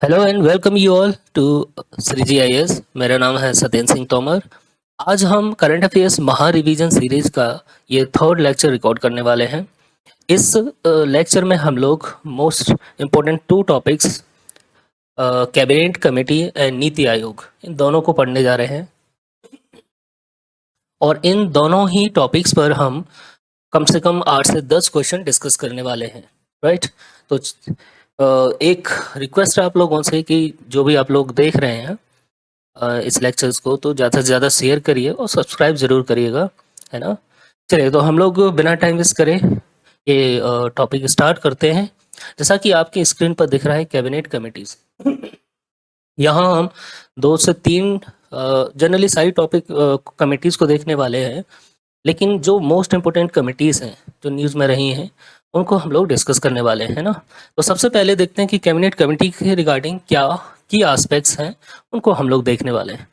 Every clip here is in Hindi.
Hello and welcome you all to श्रीजीआईएस। मेरा नाम है सत्येंद्र सिंह तोमर। आज हम करंट अफेयर्स महा रिवीजन सीरीज का ये थर्ड लेक्चर रिकॉर्ड करने वाले हैं। इस लेक्चर में हम लोग most important to topics cabinet committee and NITI Aayog, इन दोनों को पढ़ने जा रहे हैं और इन दोनों ही टॉपिक्स पर हम कम से कम 8 से 10 क्वेश्चन डिस्कस करने वाले हैं। राइट, तो एक रिक्वेस्ट है आप लोगों से कि जो भी आप लोग देख रहे हैं इस लेक्चर्स को, तो ज़्यादा से ज़्यादा शेयर करिए और सब्सक्राइब ज़रूर करिएगा, है ना। चलिए, तो हम लोग बिना टाइम वेस्ट करे ये टॉपिक स्टार्ट करते हैं। जैसा कि आपकी स्क्रीन पर दिख रहा है कैबिनेट कमिटीज़, यहाँ हम 2 से 3 जनरली सारी टॉपिक कमिटीज़ को देखने वाले हैं, लेकिन जो मोस्ट इम्पोर्टेंट कमिटीज़ हैं जो न्यूज़ में रही हैं उनको हम लोग डिस्कस करने वाले हैं ना। तो सबसे पहले देखते हैं कि कैबिनेट कमेटी के रिगार्डिंग क्या की एस्पेक्ट्स हैं, उनको हम लोग देखने वाले हैं।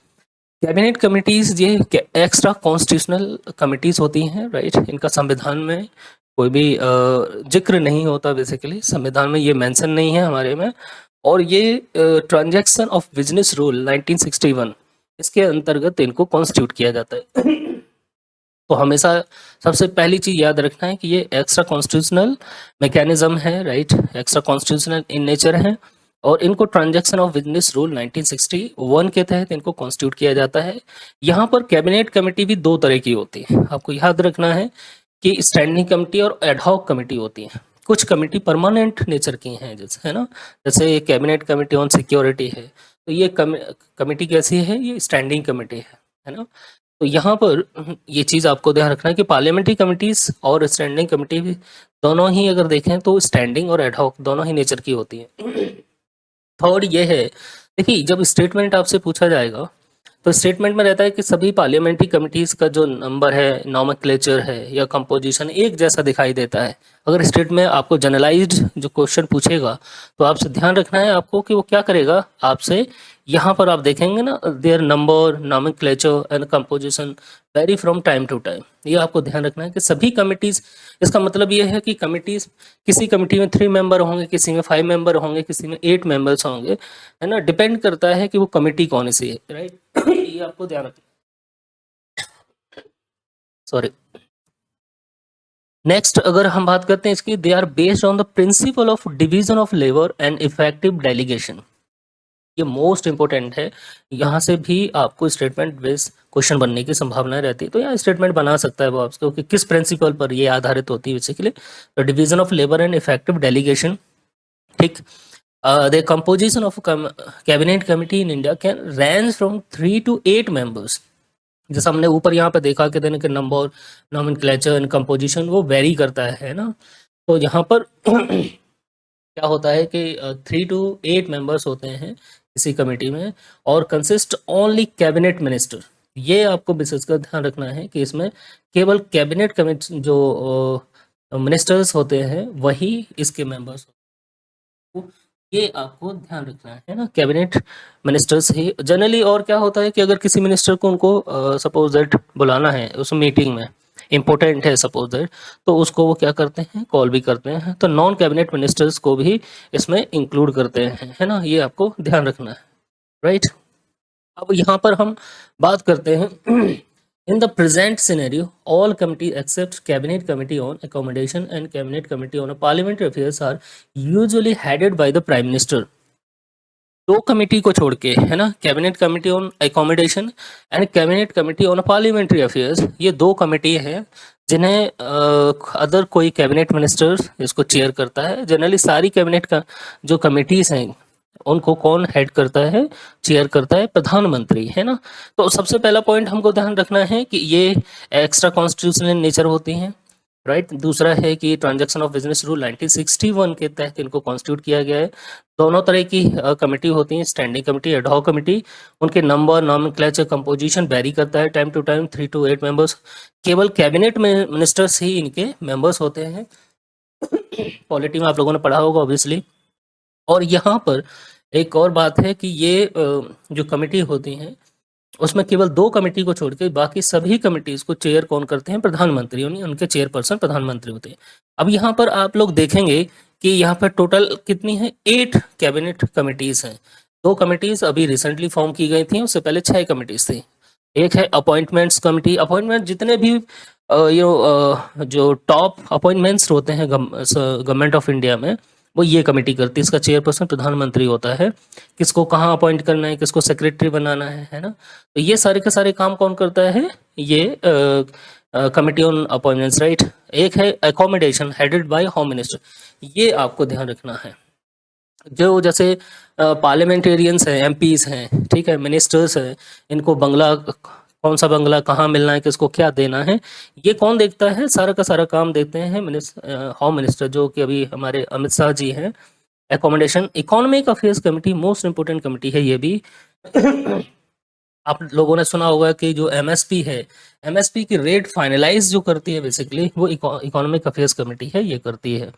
कैबिनेट कमिटीज़ ये एक्स्ट्रा कॉन्स्टिट्यूशनल कमिटीज़ होती हैं, राइट। इनका संविधान में कोई भी जिक्र नहीं होता, बेसिकली संविधान में ये मेंशन नहीं है हमारे में। और ये ट्रांजैक्शन ऑफ बिजनेस रूल 1961 इसके अंतर्गत इनको कॉन्स्टिट्यूट किया जाता है। तो हमेशा सबसे पहली चीज़ याद रखना है कि ये एक्स्ट्रा कॉन्स्टिट्यूशनल मैकेनिज्म है, right, extra constitutional in nature है और इनको ट्रांजैक्शन ऑफ बिजनेस रूल 1961 के तहत इनको कॉन्स्टिट्यूट किया जाता है। यहाँ पर कैबिनेट कमेटी भी 2 तरह की होती है, आपको याद रखना है कि स्टैंडिंग कमेटी और एडहॉक कमेटी होती है। कुछ कमेटी परमानेंट नेचर की हैं, जैसे है ना, जैसे कैबिनेट कमेटी ऑन सिक्योरिटी है, तो ये कमेटी कैसी है, ये स्टैंडिंग कमेटी है ना। तो यहाँ पर ये चीज़ आपको ध्यान रखना है कि पार्लियामेंट्री कमिटीज़ और स्टैंडिंग कमेटी भी दोनों ही अगर देखें तो स्टैंडिंग और एडहॉक दोनों ही नेचर की होती है। थर्ड ये है, देखिए जब स्टेटमेंट आपसे पूछा जाएगा तो स्टेटमेंट में रहता है कि सभी पार्लियामेंट्री कमिटीज़ का जो नंबर है, नॉमेनक्लेचर है या कंपोजिशन एक जैसा दिखाई देता है। अगर स्टेट में आपको जनरलाइज्ड जो क्वेश्चन पूछेगा तो आपसे ध्यान रखना है आपको कि वो क्या करेगा आपसे। यहाँ पर आप देखेंगे ना, their number, nomenclature and composition vary from time to time. ये आपको ध्यान रखना है कि सभी कमिटीज़, इसका मतलब ये है कि कमिटीज़, किसी कमिटी में 3 मेंबर होंगे, किसी में 5 मेंबर होंगे, किसी में 8 मेंबर्स होंगे, है ना। डिपेंड करता है कि वो कमिटी कौन सी है, राइट। ये आपको ध्यान रखना। सॉरी। नेक्स्ट अगर हम बात करते हैं इसकी, they are based on the principle of division of labour and effective delegation. ये मोस्ट इंपॉर्टेंट है, यहाँ से भी आपको स्टेटमेंट बेस्ड क्वेश्चन बनने की संभावना रहती है। तो यहाँ स्टेटमेंट बना सकता है वो आपको कि किस प्रिंसिपल पर ये आधारित होती है बेसिकली। तो division of labour and effective delegation, ठीक। The composition of cabinet committee in India can range from 3 to 8 members. जैसा हमने ऊपर यहाँ पे देखा कि देने के नंबर, नॉमेनक्लेचर एंड कंपोजिशन वो वेरी करता है ना। तो यहाँ पर क्या होता है कि 3 to 8 मेंबर्स होते हैं किसी कमेटी में और कंसिस्ट ओनली कैबिनेट मिनिस्टर। ये आपको विशेषकर ध्यान रखना है कि इसमें केवल कैबिनेट कमिटी जो मिनिस्टर्स होते हैं वही इसके मेंबर्स, ये आपको ध्यान रखना है ना। कैबिनेट मिनिस्टर्स ही जनरली। और क्या होता है कि अगर किसी मिनिस्टर को उनको सपोज दैट बुलाना है उस मीटिंग में, इम्पोर्टेंट है सपोज दैट, तो उसको वो क्या करते हैं, कॉल भी करते हैं। तो नॉन कैबिनेट मिनिस्टर्स को भी इसमें इंक्लूड करते हैं, है ना। ये आपको ध्यान रखना है, राइट। अब यहाँ पर हम बात करते हैं in the present scenario, all committees except Cabinet Committee on Accommodation and Cabinet Committee on Parliamentary Affairs are usually headed by the Prime Minister. 2 committee को छोड़ के, है ना, cabinet committee on accommodation and cabinet committee on parliamentary affairs, ये 2 कमेटी हैं जिन्हें अदर कोई कैबिनेट मिनिस्टर इसको चेयर करता है। जनरली सारी कैबिनेट का जो कमिटीज़ हैं उनको कौन हेड करता है, चेयर करता है, प्रधानमंत्री, है ना। तो सबसे पहला पॉइंट हमको ध्यान रखना है कि ये एक्स्ट्रा कॉन्स्टिट्यूशनल नेचर होती हैं, राइट। दूसरा है कि ट्रांजैक्शन ऑफ बिजनेस रूल 1961 के तहत इनको कॉन्स्टिट्यूट किया गया है। दोनों तरह की कमेटी होती हैं, स्टैंडिंग कमेटी, एडहॉक कमेटी। उनके नंबर, नॉमेनक्लेचर, कंपोजिशन वेरी करता है time to time, 3 to 8 members. केवल कैबिनेट में मिनिस्टर्स ही इनके मेंबर्स होते हैं। पॉलिटी में आप लोगों ने पढ़ा होगा ऑब्वियसली। और यहाँ पर एक और बात है कि ये जो कमेटी होती हैं उसमें केवल 2 कमेटी को छोड़ के बाकी सभी कमिटीज़ को चेयर कौन करते हैं, प्रधानमंत्री, उनके चेयरपर्सन प्रधानमंत्री होते हैं। अब यहाँ पर आप लोग देखेंगे कि यहाँ पर टोटल कितनी है 8 कैबिनेट कमिटीज़ हैं। 2 कमिटीज़ अभी रिसेंटली फॉर्म की गई थी, उससे पहले 6 कमिटीज़ थी। एक है अपॉइंटमेंट्स कमिटी, अपॉइंटमेंट जितने भी जो टॉप अपॉइंटमेंट्स होते हैं गवर्नमेंट ऑफ इंडिया में, वो ये कमेटी करती है। इसका चेयरपर्सन प्रधानमंत्री होता है। किसको कहाँ अपॉइंट करना है, किसको सेक्रेटरी बनाना है ना। तो ये सारे के सारे काम कौन करता है, ये कमिटी ऑन अपॉइंटमेंट्स, राइट। एक है accommodation headed by home minister, ये आपको ध्यान रखना है। जो जैसे पार्लियामेंटेरियंस हैं, एमपीज हैं, ठीक है, मिनिस्टर्स हैं, इनको बंगला, कौन सा बंगला कहाँ मिलना है, किसको क्या देना है, ये कौन देखता है, सारा का सारा काम देखते हैं होम मिनिस्टर, जो कि अभी हमारे अमित शाह जी हैं। Accommodation economic affairs committee most important committee है ये भी। आप लोगों ने सुना होगा कि जो एमएसपी है, एमएसपी की रेट फाइनलाइज जो करती है बेसिकली, वो इकोनॉमिक अफेयर्स कमेटी है, ये करती है।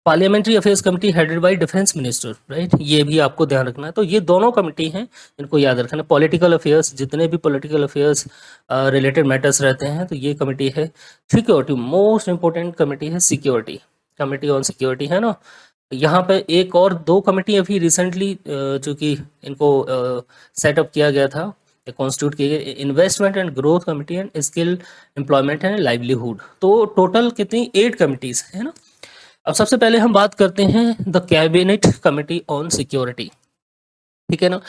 Parliamentary affairs committee headed by defence minister, right, ये भी आपको ध्यान रखना है। तो ये दोनों कमेटी हैं, इनको याद रखना है। पॉलिटिकल अफेयर्स, जितने भी पॉलिटिकल अफेयर्स रिलेटेड मैटर्स रहते हैं, तो ये कमेटी है। सिक्योरिटी, मोस्ट इंपॉर्टेंट कमेटी है सिक्योरिटी, कमेटी ऑन सिक्योरिटी, है ना। यहाँ पे एक और 2 कमेटी अभी रिसेंटली जो कि इनको सेटअप किया गया था, कॉन्स्टिट्यूट किए गए, investment and growth committee and skill employment and livelihood. तो टोटल कितनी 8 कमिटीज है ना। अब सबसे पहले हम बात करते हैं the cabinet committee on security, ठीक है ना।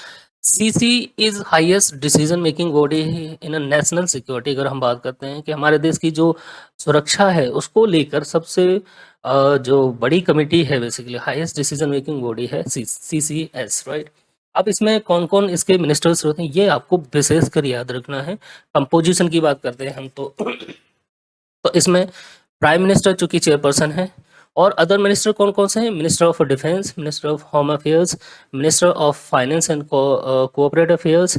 CC is highest decision making body in a national security. अगर हम बात करते हैं कि हमारे देश की जो सुरक्षा है उसको लेकर सबसे जो बड़ी कमेटी है, basically highest decision making body है सीसीएस, राइट। अब इसमें कौन कौन इसके मिनिस्टर्स होते हैं, ये आपको विशेष कर याद रखना है। कंपोजिशन की बात करते हैं हम तो इसमें प्राइम मिनिस्टर चूंकि चेयरपर्सन है, और अदर मिनिस्टर कौन कौन से हैं, minister of defence, minister of home affairs, minister of finance and cooperative affairs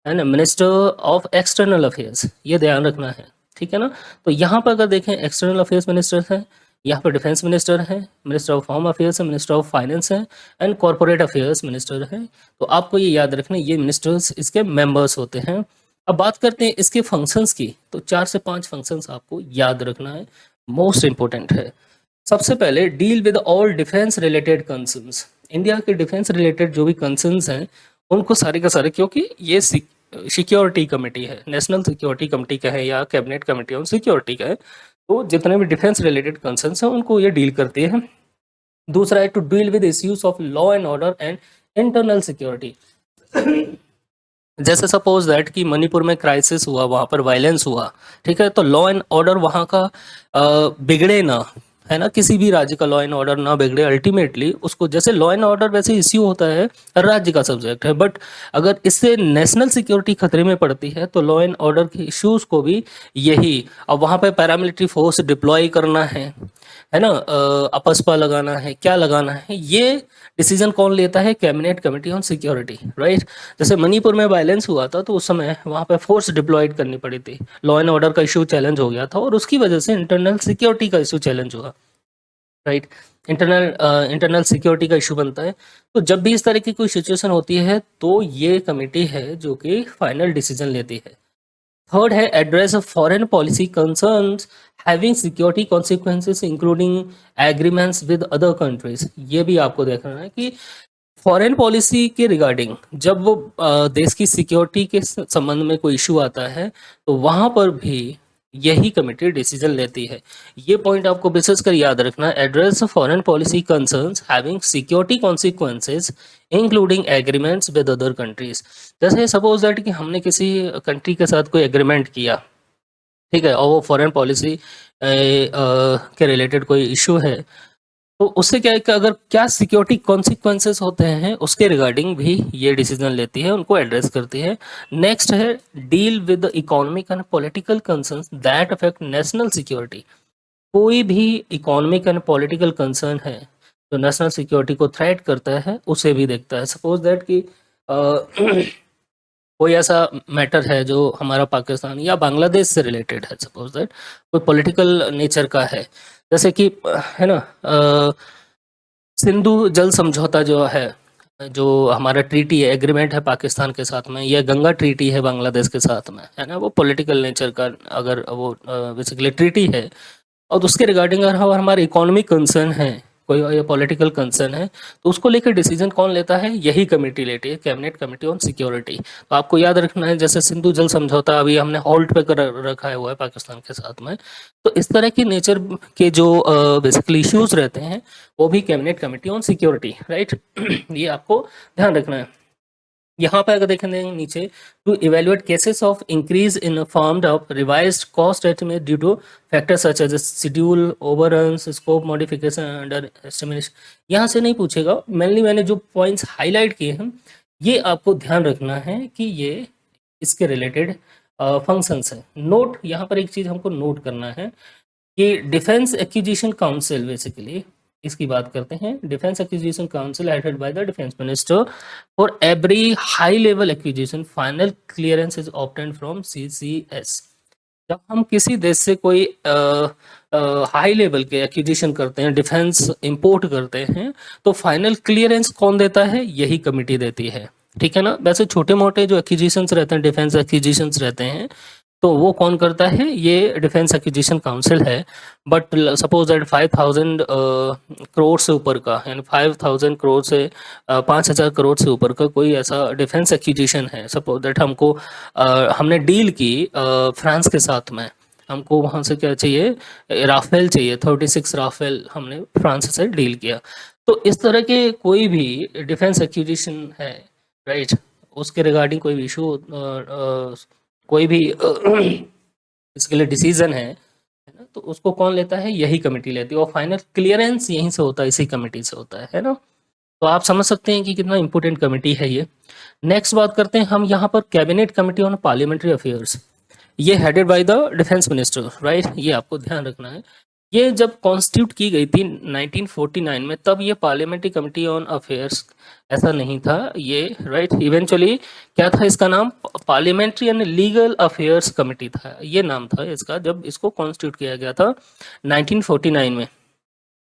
and minister of external affairs, ये ध्यान रखना है, ठीक है ना। तो यहाँ पर अगर देखें एक्सटर्नल अफेयर्स मिनिस्टर हैं, यहाँ पर डिफेंस मिनिस्टर है, मिनिस्टर ऑफ होम अफेयर्स है, मिनिस्टर ऑफ फाइनेंस है एंड कॉर्पोरेट अफेयर्स मिनिस्टर है। तो आपको ये याद रखना, ये मिनिस्टर्स इसके मेंबर्स होते हैं। अब बात करते हैं इसके फंक्शंस की, तो 4 से 5 फंक्शंस आपको याद रखना है, मोस्ट इंपॉर्टेंट है। सबसे पहले deal with all defence related concerns, India के डिफेंस रिलेटेड जो भी कंसर्न्स हैं उनको सारे का सारे, क्योंकि ये सिक्योरिटी कमेटी है, नेशनल सिक्योरिटी कमेटी का है या कैबिनेट कमेटी ऑन सिक्योरिटी का है, तो जितने भी डिफेंस रिलेटेड कंसर्न्स हैं उनको ये डील करती है। दूसरा है to deal with issues of law and order and internal security. जैसे सपोज दैट कि मणिपुर में क्राइसिस हुआ, वहाँ पर वायलेंस हुआ, ठीक है, तो लॉ एंड ऑर्डर वहाँ का बिगड़े ना, है ना, किसी भी राज्य का लॉ एंड ऑर्डर ना बिगड़े, अल्टीमेटली उसको, जैसे लॉ एंड ऑर्डर वैसे इश्यू होता है, राज्य का सब्जेक्ट है, बट अगर इससे नेशनल सिक्योरिटी खतरे में पड़ती है तो लॉ एंड ऑर्डर के इश्यूज को भी यही, अब वहाँ पे पैरामिलिट्री फोर्स डिप्लॉय करना है ना, अपस्पा लगाना है, क्या लगाना है, ये डिसीजन कौन लेता है, cabinet committee on security, right. जैसे मणिपुर में वायलेंस हुआ था तो उस समय वहाँ पे फोर्स डिप्लॉयड करनी पड़ी थी, लॉ एंड ऑर्डर का इशू चैलेंज हो गया था और उसकी वजह से इंटरनल सिक्योरिटी का इशू चैलेंज हुआ, राइट। इंटरनल सिक्योरिटी का इशू बनता है। तो जब भी इस तरह की कोई सिचुएशन होती है तो ये कमेटी है जो कि फाइनल डिसीजन लेती है। थर्ड है address of foreign policy concerns having security consequences including agreements with other countries. ये भी आपको देखना है कि फॉरेन पॉलिसी के रिगार्डिंग जब वो देश की सिक्योरिटी के संबंध में कोई इशू आता है तो वहाँ पर भी यही कमेटी डिसीजन लेती है। ये पॉइंट आपको विशेष कर याद रखना, address foreign policy concerns having security consequences including agreements with other countries. जैसे सपोज दैट कि हमने किसी कंट्री के साथ कोई एग्रीमेंट किया, ठीक है, और वो फॉरेन पॉलिसी के रिलेटेड कोई इशू है, तो उससे क्या है कि अगर क्या सिक्योरिटी कॉन्सिक्वेंसेस होते हैं उसके रिगार्डिंग भी ये डिसीजन लेती है, उनको एड्रेस करती है। नेक्स्ट है deal with the economic and political concerns that affect national security. कोई भी इकोनॉमिक एंड पॉलिटिकल कंसर्न है जो नेशनल सिक्योरिटी को थ्रेट करता है उसे भी देखता है। सपोज दैट कि कोई ऐसा मैटर है जो हमारा पाकिस्तान या बांग्लादेश से रिलेटेड है, सपोज दैट कोई पॉलिटिकल नेचर का है, जैसे कि है ना सिंधु जल समझौता जो है, जो हमारा ट्रीटी है, एग्रीमेंट है पाकिस्तान के साथ में, या गंगा ट्रीटी है बांग्लादेश के साथ में, है ना, वो पॉलिटिकल नेचर का अगर वो बेसिकली ट्रीटी है और उसके रिगार्डिंग अगर हमारे इकोनॉमिक कंसर्न है, कोई पॉलिटिकल कंसर्न है, तो उसको लेकर डिसीजन कौन लेता है? यही कमेटी लेती है, कैबिनेट कमेटी ऑन सिक्योरिटी। तो आपको याद रखना है, जैसे सिंधु जल समझौता अभी हमने हॉल्ट पे कर रखा हुआ है पाकिस्तान के साथ में, तो इस तरह की नेचर के जो बेसिकली इश्यूज रहते हैं वो भी cabinet committee on security, right. ये आपको ध्यान रखना है। यहाँ पर अगर देखेंगे नीचे, to evaluate cases of increase in formed of revised cost estimate due to factors such as schedule overruns scope modification under estimation. यहाँ से नहीं पूछेगा, मेनली मैंने जो पॉइंट्स हाईलाइट किए हैं ये आपको ध्यान रखना है कि ये इसके रिलेटेड फंक्शंस है। नोट, यहाँ पर एक चीज़ हमको नोट करना है कि डिफेंस एक्विजिशन काउंसिल, बेसिकली इसकी बात करते हैं, defence acquisition council headed by the defence minister for every high level acquisition final clearance is obtained from CCS. जब हम किसी देश से कोई हाई लेवल के एक्विजिशन करते हैं, डिफेंस इंपोर्ट करते हैं, तो फाइनल क्लियरेंस कौन देता है? यही कमिटी देती है, ठीक है ना। वैसे छोटे मोटे जो एक्विजिशंस रहते हैं, डिफेंस एक्विजिशंस रहते हैं, तो वो कौन करता है? ये डिफेंस एक्विजिशन काउंसिल है। बट सपोज दैट 5000 करोड़ से ऊपर का, यानी 5000 करोड़ से 5000 करोड़ से ऊपर का कोई ऐसा डिफेंस एक्विजिशन है, सपोज दैट हमको हमने डील की फ्रांस के साथ में, हमको वहाँ से क्या चाहिए? राफेल चाहिए, 36 राफेल हमने फ्रांस से डील किया। तो इस तरह के कोई भी डिफेंस एक्विजिशन है, राइट, उसके रिगार्डिंग कोई भी इशू, कोई भी इसके लिए डिसीजन है ना, तो उसको कौन लेता है? यही कमेटी लेती है, और फाइनल क्लियरेंस यहीं से होता है, इसी कमेटी से होता है ना। तो आप समझ सकते हैं कि कितना इंपॉर्टेंट कमेटी है ये। नेक्स्ट बात करते हैं हम यहाँ पर cabinet committee on parliamentary affairs. ये headed by the defence minister, right. ये आपको ध्यान रखना है। ये जब कॉन्स्टिट्यूट की गई थी 1949 में, तब ये पार्लियामेंट्री कमेटी ऑन अफेयर्स ऐसा नहीं था ये, राइट। इवेंचुअली क्या था इसका नाम? Parliamentary and legal affairs committee था, ये नाम था इसका, जब इसको कॉन्स्टिट्यूट किया गया था 1949 में।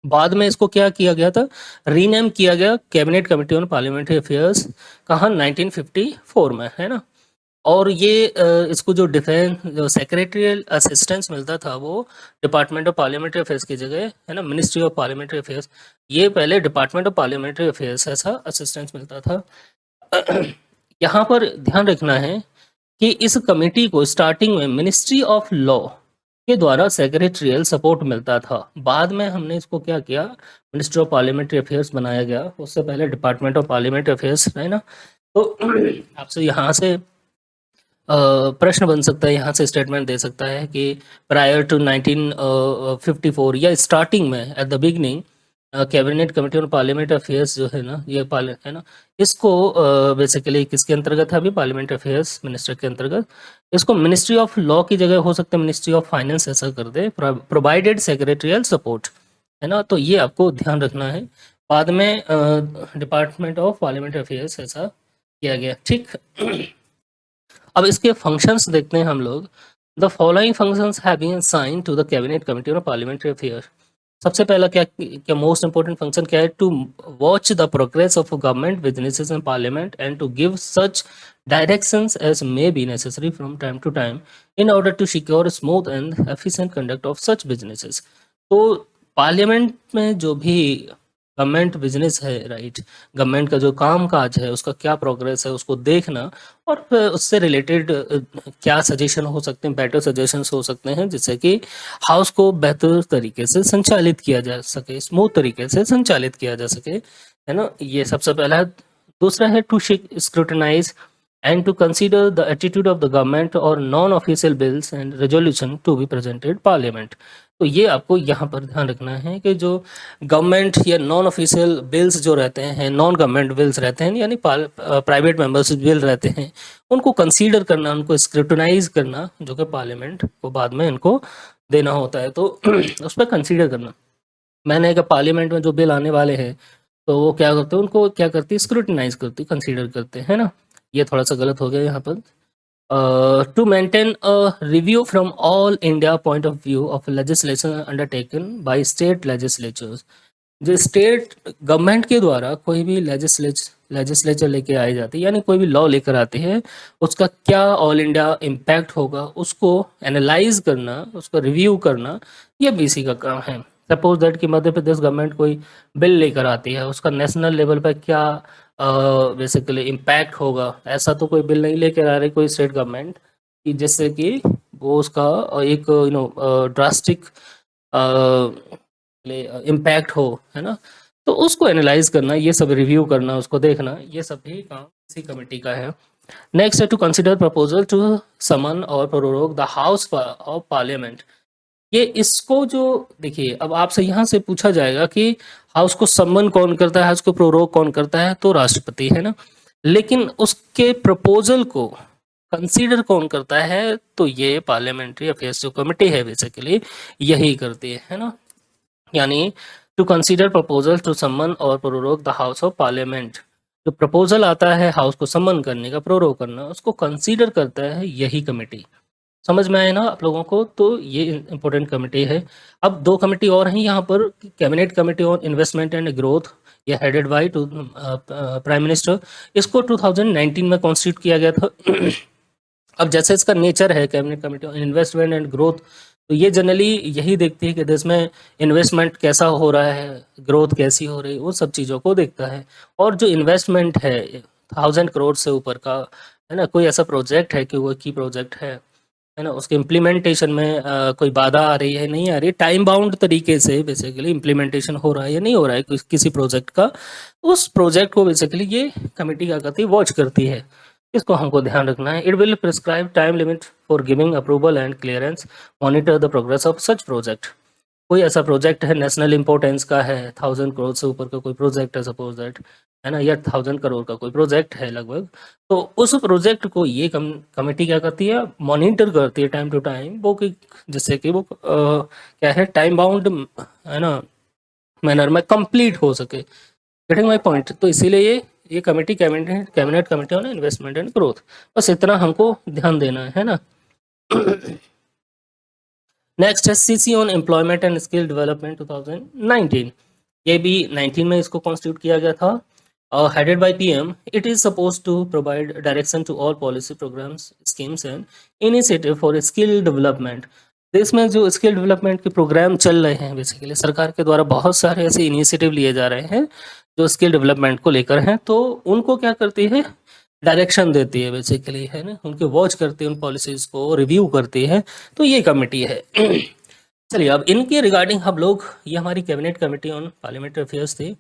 बाद में इसको क्या किया गया था? रीनेम किया गया cabinet committee on parliamentary affairs, कहाँ? 1954 में, है ना। और ये इसको जो डिफेंस जो सेक्रेटरियल असिस्टेंस मिलता था, वो डिपार्टमेंट ऑफ पार्लियामेंट्री अफेयर्स की जगह, है ना, मिनिस्ट्री ऑफ पार्लियामेंट्री अफेयर्स। ये पहले डिपार्टमेंट ऑफ पार्लियामेंट्री अफेयर्स ऐसा असिस्टेंस मिलता था। यहाँ पर ध्यान रखना है कि इस कमेटी को स्टार्टिंग में मिनिस्ट्री ऑफ लॉ के द्वारा सेक्रेटरियल सपोर्ट मिलता था। बाद में हमने इसको क्या किया? मिनिस्ट्री ऑफ पार्लियामेंट्री अफेयर्स बनाया गया, उससे पहले डिपार्टमेंट ऑफ पार्लियामेंट्री अफेयर्स, है ना। तो आपसे यहाँ से प्रश्न बन सकता है, यहाँ से स्टेटमेंट दे सकता है कि प्रायर टू 1954 या स्टार्टिंग में, at the beginning, cabinet committee on parliament affairs जो है ना, ये है ना, इसको बेसिकली किसके अंतर्गत है? अभी पार्लियामेंट अफेयर्स मिनिस्टर के अंतर्गत। इसको मिनिस्ट्री ऑफ लॉ की जगह हो सकता है मिनिस्ट्री ऑफ फाइनेंस ऐसा कर दे, प्रोवाइडेड सेक्रेटरियल सपोर्ट, है ना। तो ये आपको ध्यान रखना है। बाद में डिपार्टमेंट ऑफ पार्लियामेंट अफेयर्स ऐसा किया गया, ठीक। अब इसके फंक्शंस देखते हैं हम लोग। The following functions have been assigned to the cabinet committee on parliamentary affair. सबसे पहला क्या मोस्ट इंपोर्टेंट फंक्शन क्या है? To watch the progress of government businesses in parliament and to give such directions as may be necessary from time to time in order to secure smooth and efficient conduct of such businesses. तो पार्लियामेंट में जो भी गवर्नमेंट बिजनेस है, राइट, गवर्नमेंट का जो काम काज है उसका क्या प्रोग्रेस है उसको देखना, और फिर उससे रिलेटेड क्या सजेशन हो सकते हैं, बेटर सजेशंस हो सकते हैं, जिससे कि हाउस को बेहतर तरीके से संचालित किया जा सके, स्मूथ तरीके से संचालित किया जा सके, है ना। ये सबसे पहला है। दूसरा है to scrutinise and to consider the attitude of the government or non-official bills and resolution to be presented parliament। तो ये आपको यहाँ पर ध्यान रखना है कि जो गवर्नमेंट या नॉन ऑफिशियल बिल्स जो रहते हैं, नॉन गवर्नमेंट बिल्स रहते हैं, यानी प्राइवेट मेंबर्स बिल रहते हैं, उनको कंसीडर करना, उनको स्क्रूटनाइज करना, जो कि पार्लियामेंट को बाद में इनको देना होता है, तो उस पर कंसीडर करना। मैंने कहा पार्लियामेंट में जो बिल आने वाले हैं तो वो क्या करते हैं, उनको क्या करती है? स्क्रूटनाइज करती, कंसीडर करते हैं ना। ये थोड़ा सा गलत हो गया यहाँ पर। To maintain a review from all India point of view of legislation undertaken by state legislatures. जो स्टेट गवर्नमेंट के द्वारा कोई भी लेजिस्लेचर लेके आई जाती है, यानी कोई भी लॉ लेकर आती है, उसका क्या ऑल इंडिया इम्पैक्ट होगा, उसको एनालाइज करना, उसको रिव्यू करना, ये बीसी का काम है। सपोज दैट कि मध्य प्रदेश गवर्नमेंट कोई बिल लेकर आती है, उसका नेशनल लेवल पर क्या बेसिकली इम्पैक्ट होगा, ऐसा तो कोई बिल नहीं लेकर आ रही कोई स्टेट गवर्नमेंट कि जिससे कि वो उसका एक ड्रास्टिक इम्पैक्ट हो, है ना? तो उसको एनालाइज करना, ये सब रिव्यू करना, उसको देखना, ये सब भी काम इसी कमेटी का है। नेक्स्ट है to consider proposal to someone और prorogue the house of parliament. ये इसको जो देखिए, अब आपसे यहाँ से पूछा जाएगा कि हाउस को सम्मन कौन करता है, हाउस को प्रोरोग कौन करता है, तो राष्ट्रपति, है ना? लेकिन उसके प्रपोजल को कंसीडर कौन करता है, तो ये पार्लियामेंट्री अफेयर्स जो कमेटी है बेसिकली यही करती है ना? यानी टू कंसीडर प्रपोजल टू सम्मन और prorogue the house of parliament, जो प्रपोजल आता है हाउस को सम्मन करने का, प्रोरोग करना, उसको कंसीडर करता है यही कमेटी। समझ में आया ना आप लोगों को? तो ये इंपॉर्टेंट कमेटी है। अब 2 कमेटी और हैं यहाँ पर, cabinet committee on investment and growth, ये headed by to prime minister. इसको 2019 में कॉन्स्टिट्यूट किया गया था। अब जैसे इसका नेचर है cabinet committee on investment and growth, तो ये जनरली यही देखती है कि देश में इन्वेस्टमेंट कैसा हो रहा है, ग्रोथ कैसी हो रही है, वो सब चीज़ों को देखता है। और जो इन्वेस्टमेंट है 1000 करोड़ से ऊपर का, है ना, कोई ऐसा प्रोजेक्ट है कि वो की प्रोजेक्ट है ना, उसके इम्प्लीमेंटेशन में कोई बाधा आ रही है, नहीं आ रही, टाइम बाउंड तरीके से बेसिकली इम्प्लीमेंटेशन हो रहा है या नहीं हो रहा है किसी प्रोजेक्ट का, उस प्रोजेक्ट को बेसिकली ये कमेटी क्या करती है, वॉच करती है। इसको हमको ध्यान रखना है। It will prescribe time limit for giving approval and clearance, monitor the progress of such project. कोई ऐसा प्रोजेक्ट है नेशनल इंपॉर्टेंस का है, 1000 करोड़ से ऊपर का कोई प्रोजेक्ट है सपोज दैट, है ना, या 1000 करोड़ का कोई प्रोजेक्ट है लगभग, तो उस प्रोजेक्ट को ये कमेटी क्या करती है, मॉनिटर करती है टाइम टू टाइम, वो कि जिससे कि वो क्या है, टाइम बाउंड, है ना, मैनर में कंप्लीट हो सके। Getting my point? तो इसीलिए ये committee cabinet committee on investment and growth, बस इतना हमको ध्यान देना है ना? नेक्स्ट है CC on employment and skill development 2019। ये भी 19 में इसको कॉन्स्टिट्यूट किया गया था, headed by PM. It is suppose to provide direction to all policy programmes, schemes and initiative for skill development. देश में जो स्किल डेवलपमेंट के प्रोग्राम चल रहे हैं, बेसिकली सरकार के द्वारा बहुत सारे ऐसे इनिशिएटिव लिए जा रहे हैं जो स्किल डेवलपमेंट को लेकर हैं, तो उनको क्या करती है, डायरेक्शन देती है बेसिकली, है ना, उनके वॉच करती है, उन पॉलिसीज को रिव्यू करती है, तो ये कमेटी है। चलिए, अब इनके रिगार्डिंग हम लोग, ये हमारी cabinet committee on parliamentary affairs थी,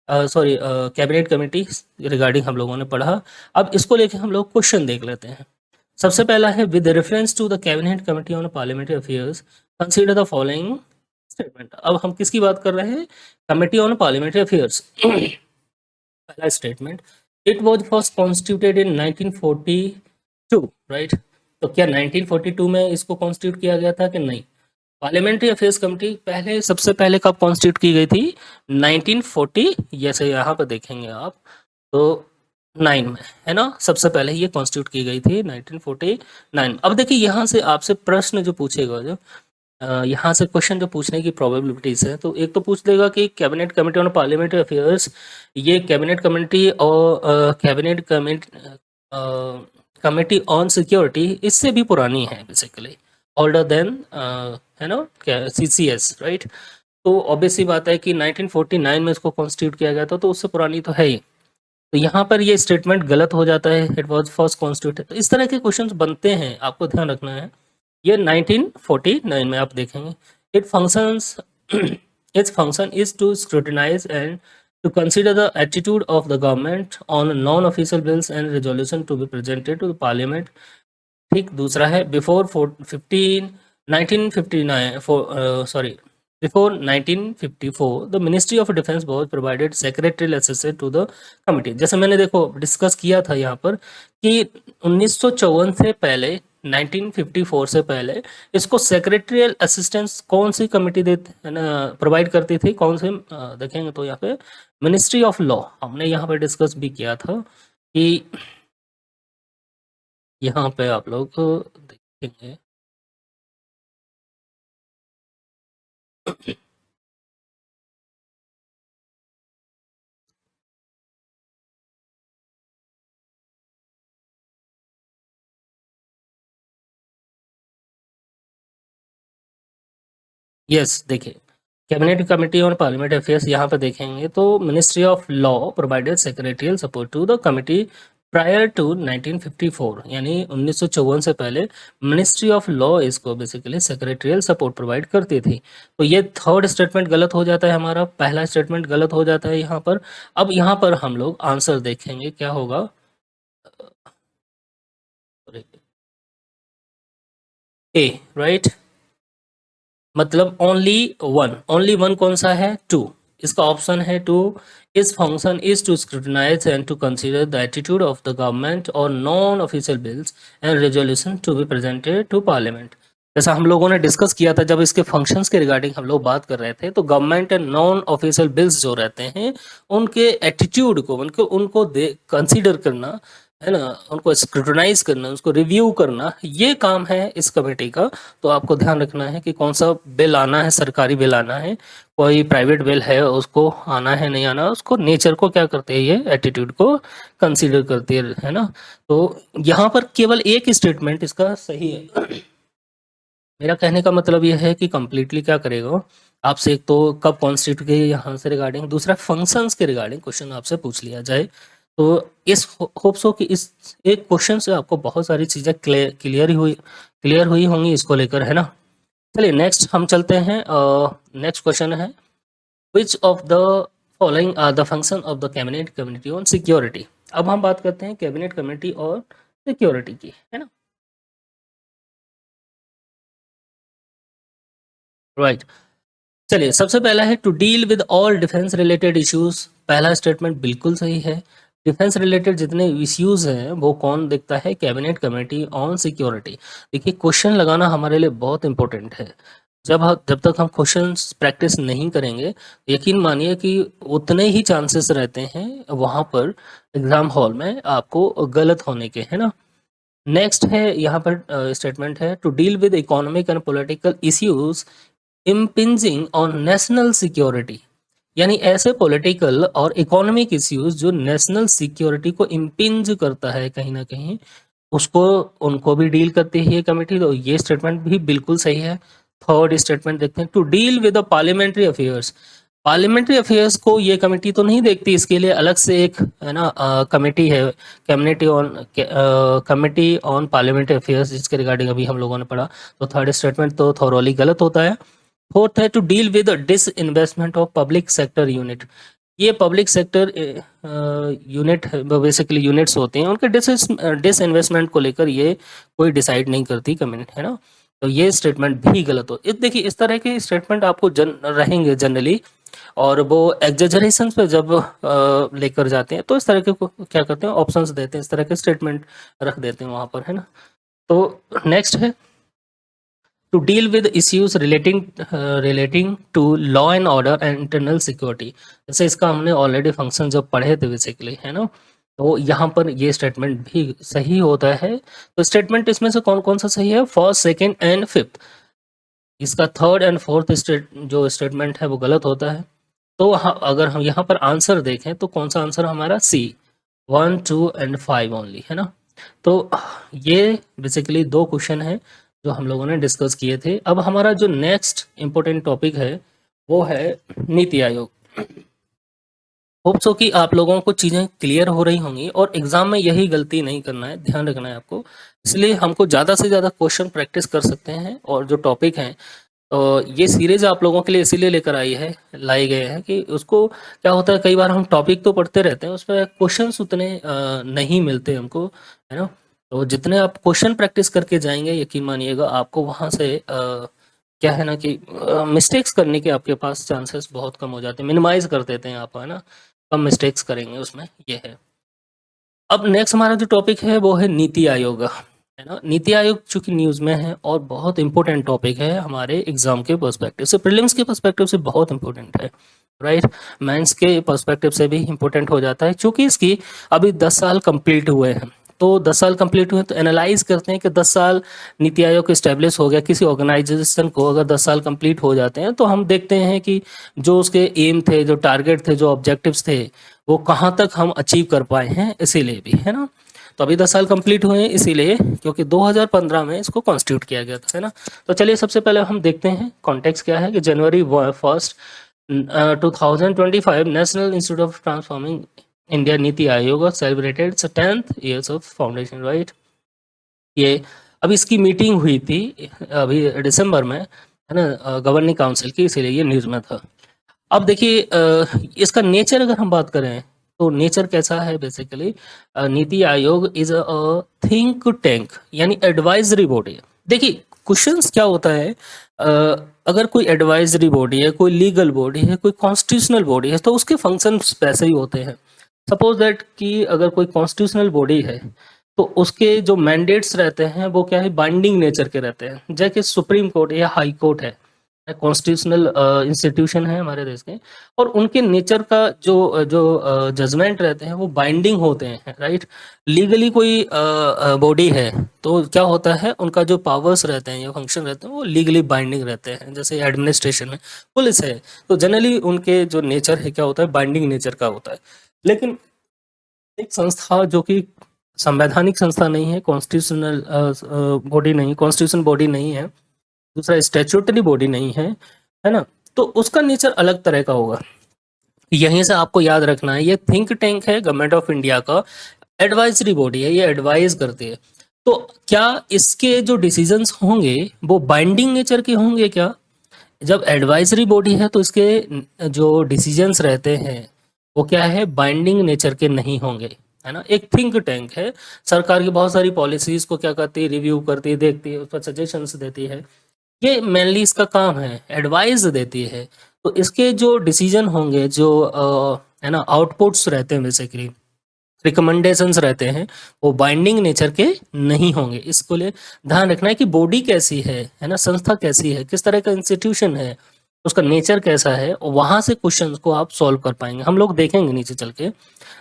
सॉरी कैबिनेट कमेटी रिगार्डिंग हम लोगों ने पढ़ा। अब इसको लेके हम लोग क्वेश्चन देख लेते हैं। सबसे पहला है, with reference to the cabinet committee on parliamentary affairs consider the following statement. अब हम किसकी बात कर रहे हैं, कमेटी ऑन पार्लियामेंट्री अफेयर्स। पहला statement, it was first constituted in 1942, right? तो क्या 1942 में इसको कॉन्स्टिट्यूट किया गया था कि नहीं? पार्लियामेंट्री अफेयर्स कमेटी पहले, सबसे पहले कब कॉन्स्टिट्यूट की गई थी? 1940, जैसे यहाँ पर देखेंगे आप, तो 9 में, है ना, सबसे पहले ये कॉन्स्टिट्यूट की गई थी 1949। अब देखिए यहाँ से आपसे प्रश्न जो पूछेगा, जो यहाँ से क्वेश्चन जो पूछने की प्रोबेबिलिटीज है, तो एक तो पूछ लेगा कि cabinet committee on parliamentary affairs, ये कैबिनेट कमेटी और कैबिनेट कमेटी ऑन सिक्योरिटी इससे भी पुरानी है बेसिकली, ओल्डर देन, है ना, सीसीएस, राइट? तो ऑब्वियस सी बात है कि 1949 में इसको कॉन्स्टिट्यूट किया गया था, तो उससे पुरानी तो है ही। तो यहाँ पर ये स्टेटमेंट गलत हो जाता है, इट वाज फर्स्ट कॉन्स्टिट्यूटेड। तो इस तरह के क्वेश्चंस बनते हैं, आपको ध्यान रखना है। ये 1949 में आप देखेंगे, it functions its function is to scrutinise and to consider the attitude of the government on non official bills and resolution to be presented to the parliament. ठीक, दूसरा है, before 1959, sorry, before 1954 the ministry of defence was provided secretarial assistant to the committee. जैसे मैंने देखो डिस्कस किया था यहाँ पर कि 1954 से पहले, 1954 से पहले इसको सेक्रेटरियल असिस्टेंस कौन सी कमिटी देती है ना, प्रोवाइड करती थी, कौन से, देखेंगे तो यहाँ पे मिनिस्ट्री ऑफ लॉ, हमने यहाँ पे डिस्कस भी किया था कि यहाँ पे आप लोग देखेंगे। यस, देखिए, cabinet committee on parliament affairs यहाँ पे देखेंगे तो ministry of law provided secretarial support to the committee prior to 1954, यानी 1954 से पहले मिनिस्ट्री ऑफ लॉ इसको बेसिकली सेक्रेटरियल सपोर्ट प्रोवाइड करती थी। तो ये थर्ड स्टेटमेंट गलत हो जाता है, हमारा पहला स्टेटमेंट गलत हो जाता है यहाँ पर। अब यहाँ पर हम लोग आंसर देखेंगे क्या होगा। ए, राइट, मतलब ओनली वन कौन सा है, टू। इसका ऑप्शन है टू। इस function is to scrutinise and to consider the attitude of the government और non official bills and resolution to be presented to parliament. जैसा हम लोगों ने डिस्कस किया था जब इसके फंक्शंस के रिगार्डिंग हम लोग बात कर रहे थे, तो government and non official bills जो रहते हैं उनके एटीट्यूड को उनको कंसीडर करना है ना, उनको स्क्रूटनाइज करना, उसको रिव्यू करना, ये काम है इस कमेटी का। तो आपको ध्यान रखना है कि कौन सा बिल आना है, सरकारी बिल आना है, कोई प्राइवेट बिल है उसको आना है नहीं आना, उसको नेचर को क्या करते हैं, ये एटीट्यूड को कंसीडर करती है ना। तो यहाँ पर केवल एक स्टेटमेंट इसका सही है। मेरा कहने का मतलब यह है कि कंप्लीटली क्या करेगा आपसे, एक तो कब कॉन्स्टिट्यूट के यहाँ से रिगार्डिंग, दूसरा फंक्शंस के रिगार्डिंग क्वेश्चन आपसे पूछ लिया जाए। तो इस होप्स हो कि इस एक क्वेश्चन से आपको बहुत सारी चीज़ें क्लियर हुई होंगी इसको लेकर, है ना। चलिए नेक्स्ट हम चलते हैं। नेक्स्ट क्वेश्चन है which of the following are the function of the cabinet committee on security. अब हम बात करते हैं कैबिनेट कमेटी और सिक्योरिटी की, है ना, राइट। चलिए सबसे पहला है to deal with all defence related issues. पहला स्टेटमेंट बिल्कुल सही है। डिफेंस रिलेटेड जितने इश्यूज हैं वो कौन देखता है, कैबिनेट कमेटी ऑन सिक्योरिटी। देखिए क्वेश्चन लगाना हमारे लिए बहुत इंपॉर्टेंट है। जब तक हम क्वेश्चंस प्रैक्टिस नहीं करेंगे, यकीन मानिए कि उतने ही चांसेस रहते हैं वहाँ पर एग्जाम हॉल में आपको गलत होने के, है ना। नेक्स्ट है यहाँ पर स्टेटमेंट है to deal with economic and political issues impinging on national security, यानी ऐसे पॉलिटिकल और इकोनॉमिक इश्यूज जो नेशनल सिक्योरिटी को इम्पिंज करता है कहीं ना कहीं, उसको उनको भी डील करती है ये कमेटी। तो ये स्टेटमेंट भी बिल्कुल सही है। थर्ड स्टेटमेंट देखते हैं to deal with the parliamentary affairs. Parliamentary affairs को ये कमेटी तो नहीं देखती, इसके लिए अलग से एक है ना कमेटी है, कमेटी ऑन पार्लियामेंट्री अफेयर्स, जिसके रिगार्डिंग अभी हम लोगों ने पढ़ा। तो थर्ड स्टेटमेंट तो थोरोली गलत होता है। फोर्थ है to deal with disinvestment of public sector unit. ये public sector unit basically units होते हैं, उनके डिस इन्वेस्टमेंट को लेकर ये कोई डिसाइड नहीं करती कम्युनिटी, है ना। तो ये स्टेटमेंट भी गलत हो। देखिए इस तरह के स्टेटमेंट आपको रहेंगे जनरली, और वो एग्जेजरेशन पे जब लेकर जाते हैं तो इस तरह के क्या करते हैं, ऑप्शंस देते हैं, इस तरह के स्टेटमेंट रख देते हैं वहाँ पर, है ना। तो नेक्स्ट है to deal with issues relating to law and order and internal security. जैसे इसका हमने ऑलरेडी फंक्शन जब पढ़े थे बेसिकली, है ना। तो यहाँ पर ये स्टेटमेंट भी सही होता है। तो स्टेटमेंट इसमें से कौन कौन सा सही है, फर्स्ट, सेकेंड एंड फिफ्थ। इसका थर्ड एंड फोर्थ जो स्टेटमेंट है वो गलत होता है। तो अगर हम यहाँ पर आंसर देखें तो कौन सा आंसर हमारा, सी, 1, 2 एंड 5 ओनली, है ना। तो ये बेसिकली दो क्वेश्चन है जो हम लोगों ने डिस्कस किए थे। अब हमारा जो नेक्स्ट इम्पोर्टेंट टॉपिक है वो है नीति आयोग। होप सो कि आप लोगों को चीज़ें क्लियर हो रही होंगी, और एग्जाम में यही गलती नहीं करना है, ध्यान रखना है आपको। इसलिए हमको ज़्यादा से ज़्यादा क्वेश्चन प्रैक्टिस कर सकते हैं, और जो टॉपिक हैं तो ये सीरीज आप लोगों के लिए इसीलिए लेकर लाई गए हैं कि उसको क्या होता है, कई बार हम टॉपिक तो पढ़ते रहते हैं, उस पर क्वेश्चंस उतने नहीं मिलते हमको, है ना। तो जितने आप क्वेश्चन प्रैक्टिस करके जाएंगे, यकीन मानिएगा आपको वहाँ से क्या है ना कि मिस्टेक्स करने के आपके पास चांसेस बहुत कम हो जाते हैं, मिनिमाइज कर देते हैं आप, है ना, कम मिस्टेक्स करेंगे उसमें, ये है। अब नेक्स्ट हमारा जो टॉपिक है वो है नीति आयोग, है ना। नीति आयोग चूंकि न्यूज़ में है और बहुत इंपॉर्टेंट टॉपिक है हमारे एग्जाम के पर्सपेक्टिव से, प्रीलिम्स के पर्सपेक्टिव से बहुत इंपॉर्टेंट है, राइट। मेंस के पर्सपेक्टिव से भी इंपॉर्टेंट हो जाता है, क्योंकि इसकी अभी 10 साल कंप्लीट हुए हैं। तो 10 साल कंप्लीट हुए तो एनालाइज करते हैं कि 10 साल नीति आयोग इस्टेब्लिश हो गया, किसी ऑर्गेनाइजेशन को अगर 10 साल कंप्लीट हो जाते हैं तो हम देखते हैं कि जो उसके एम थे, जो टारगेट थे, जो ऑब्जेक्टिव्स थे, वो कहाँ तक हम अचीव कर पाए हैं, इसीलिए भी, है ना। तो अभी 10 साल कंप्लीट हुए हैं इसीलिए, क्योंकि 2015 में इसको कॉन्स्टिट्यूट किया गया था, है ना। तो चलिए सबसे पहले हम देखते हैं कॉन्टेक्स्ट क्या है कि जनवरी 1 2025 national institute of transforming India NITI आयोग celebrated 10th years of foundation, right. ये अभी इसकी मीटिंग हुई थी अभी दिसंबर में, है ना, गवर्निंग काउंसिल की, इसीलिए ये न्यूज़ में था। अब देखिए इसका नेचर अगर हम बात करें तो नेचर कैसा है basically, NITI Aayog is a think tank यानी एडवाइजरी बॉडी। देखिए क्वेश्चंस क्या होता है, अगर कोई एडवाइजरी बॉडी है, कोई लीगल बॉडी है, कोई कॉन्स्टिट्यूशनल बॉडी है, तो उसके फंक्शंस वैसे ही होते हैं। सपोज दैट कि अगर कोई कॉन्स्टिट्यूशनल बॉडी है तो उसके जो मैंडेट्स रहते हैं वो क्या है, बाइंडिंग नेचर के रहते हैं, जैसे सुप्रीम कोर्ट या हाई कोर्ट है, कॉन्स्टिट्यूशनल इंस्टीट्यूशन है हमारे देश के, और उनके नेचर का जो जो जजमेंट रहते हैं वो बाइंडिंग होते हैं, राइट। लीगली कोई बॉडी है तो क्या होता है, उनका जो पावर्स रहते हैं या फंक्शन रहते हैं वो लीगली बाइंडिंग रहते हैं, जैसे एडमिनिस्ट्रेशन है, पुलिस है, तो जनरली उनके जो नेचर है क्या होता है, बाइंडिंग नेचर का होता है। लेकिन एक संस्था जो कि संवैधानिक संस्था नहीं है, कॉन्स्टिट्यूशनल बॉडी नहीं, कॉन्स्टिट्यूशन बॉडी नहीं है, दूसरा स्टैट्यूटरी बॉडी नहीं है ना, तो उसका नेचर अलग तरह का होगा। यहीं से आपको याद रखना है, ये थिंक टैंक है गवर्नमेंट ऑफ इंडिया का, एडवाइजरी बॉडी है, ये एडवाइज करती है। तो क्या इसके जो डिसीजंस होंगे वो बाइंडिंग नेचर के होंगे क्या? जब एडवाइजरी बॉडी है तो इसके जो डिसीजंस रहते हैं वो क्या है, बाइंडिंग नेचर के नहीं होंगे, है ना। एक थिंक टैंक है, सरकार की बहुत सारी पॉलिसीज को क्या करती है, रिव्यू करती है, देखती है, उस पर सजेशंस देती है, ये मेनली इसका काम है, एडवाइस देती है। तो इसके जो डिसीजन होंगे, जो है ना आउटपुट्स रहते हैं, बेसिकली रिकमेंडेशंस रहते हैं, वो बाइंडिंग नेचर के नहीं होंगे। इसको लिए ध्यान रखना है कि बॉडी कैसी है ना, संस्था कैसी है, किस तरह का इंस्टीट्यूशन है, उसका नेचर कैसा है, और वहां से क्वेश्चन को आप सॉल्व कर पाएंगे, हम लोग देखेंगे नीचे चल के।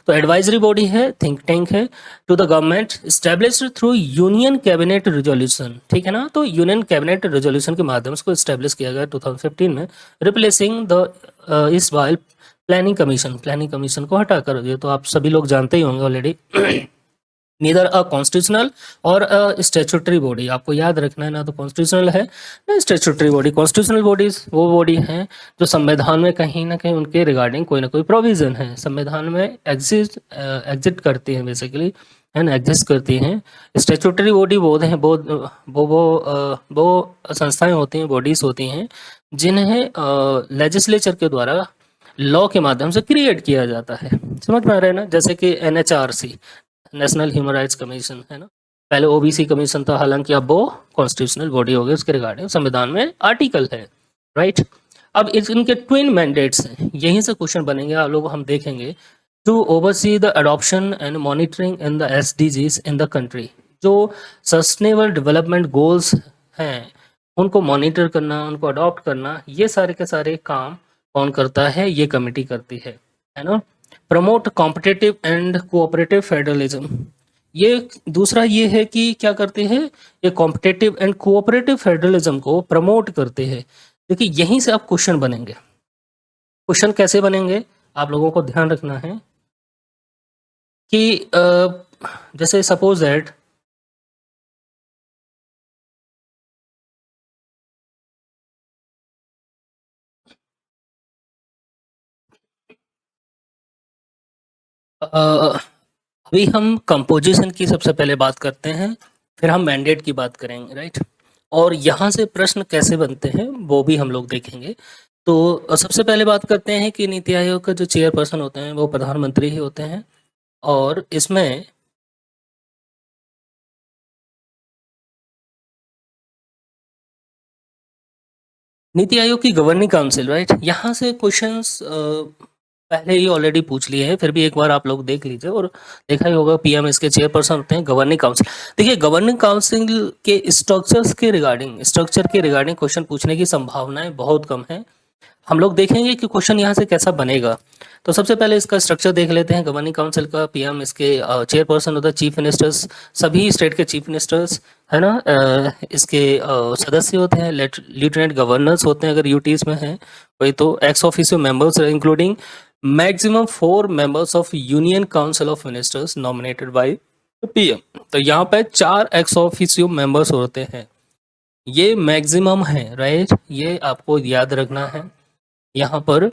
तो एडवाइजरी बॉडी है, थिंक टैंक है to the government, established through union cabinet resolution, ठीक है ना। तो यूनियन कैबिनेट रेजोल्यूशन के माध्यम से इसको स्टैब्लिश किया गया 2015 में, रिप्लेसिंग द इस वाइल प्लानिंग कमीशन को हटाकर, ये तो आप सभी लोग जानते ही होंगे ऑलरेडी। नीदर अ कॉन्स्टिट्यूशनल और अ स्टैट्यूटरी बॉडी, आपको याद रखना है, ना तो कॉन्स्टिट्यूशनल है ना स्टैट्यूटरी बॉडी। कॉन्स्टिट्यूशनल बॉडीज वो बॉडी हैं जो संविधान में कहीं ना कहीं उनके रिगार्डिंग कोई ना कोई प्रोविजन है, संविधान में एग्जिस्ट करती हैं बेसिकली, है ना, एग्जिस्ट करती हैं। स्टैट्यूटरी बॉडी वो हैं वो संस्थाएं होती हैं, बॉडीज होती हैं जिन्हें लेजिस्लेचर के द्वारा लॉ के माध्यम से क्रिएट किया जाता है, समझ में आ रहा है ना। जैसे कि NHRC, national human rights commission, है ना, पहले OBC कमीशन था, हालांकि अब वो कॉन्स्टिट्यूशनल बॉडी हो गई, उसके रिगार्डिंग संविधान में आर्टिकल है, राइट। अब इनके ट्विन मैंडेट्स हैं, यहीं से क्वेश्चन बनेंगे, आप लोग हम देखेंगे। To oversee the adoption and monitoring in the SDGs in the country, जो सस्टेनेबल डेवलपमेंट गोल्स हैं उनको मॉनिटर करना, उनको अडॉप्ट करना, ये सारे के सारे काम कौन करता है, ये कमेटी करती है ना। Promote competitive and cooperative federalism, ये दूसरा ये है कि क्या करते हैं, ये कॉम्पिटिटिव एंड कोऑपरेटिव फेडरलिज्म को प्रमोट करते हैं। देखिए यहीं से आप क्वेश्चन बनेंगे, क्वेश्चन कैसे बनेंगे आप लोगों को ध्यान रखना है कि जैसे सपोज दैट अभी हम कंपोजिशन की सबसे पहले बात करते हैं, फिर हम मैंडेट की बात करेंगे, राइट। और यहाँ से प्रश्न कैसे बनते हैं वो भी हम लोग देखेंगे। तो सबसे पहले बात करते हैं कि नीति आयोग का जो चेयरपर्सन होते हैं वो प्रधानमंत्री ही होते हैं, और इसमें नीति आयोग की गवर्निंग काउंसिल, राइट, यहाँ से क्वेश्चंस पहले ही ऑलरेडी पूछ लिए हैं, फिर भी एक बार आप लोग देख लीजिए, और देखा ही होगा PM इसके चेयरपर्सन होते हैं, गवर्निंग काउंसिल। देखिए गवर्निंग काउंसिल के स्ट्रक्चर के रिगार्डिंग क्वेश्चन पूछने की संभावनाएं बहुत कम है। हम लोग देखेंगे कि क्वेश्चन यहाँ से कैसा बनेगा। तो सबसे पहले इसका स्ट्रक्चर देख लेते हैं गवर्निंग काउंसिल का। PM इसके चेयरपर्सन होता है, चीफ मिनिस्टर्स, सभी स्टेट के चीफ मिनिस्टर्स, है ना, इसके सदस्य होते हैं, लेफ्टिनेंट गवर्नर्स होते हैं अगर यूटीज में हैं कोई, तो ex officio members including maximum 4 members of union council of ministers nominated by PM. तो यहाँ पे 4 एक्स ऑफिशियो मेंबर्स होते हैं, ये मैक्सिमम है, राइट? ये आपको याद रखना है। यहाँ पर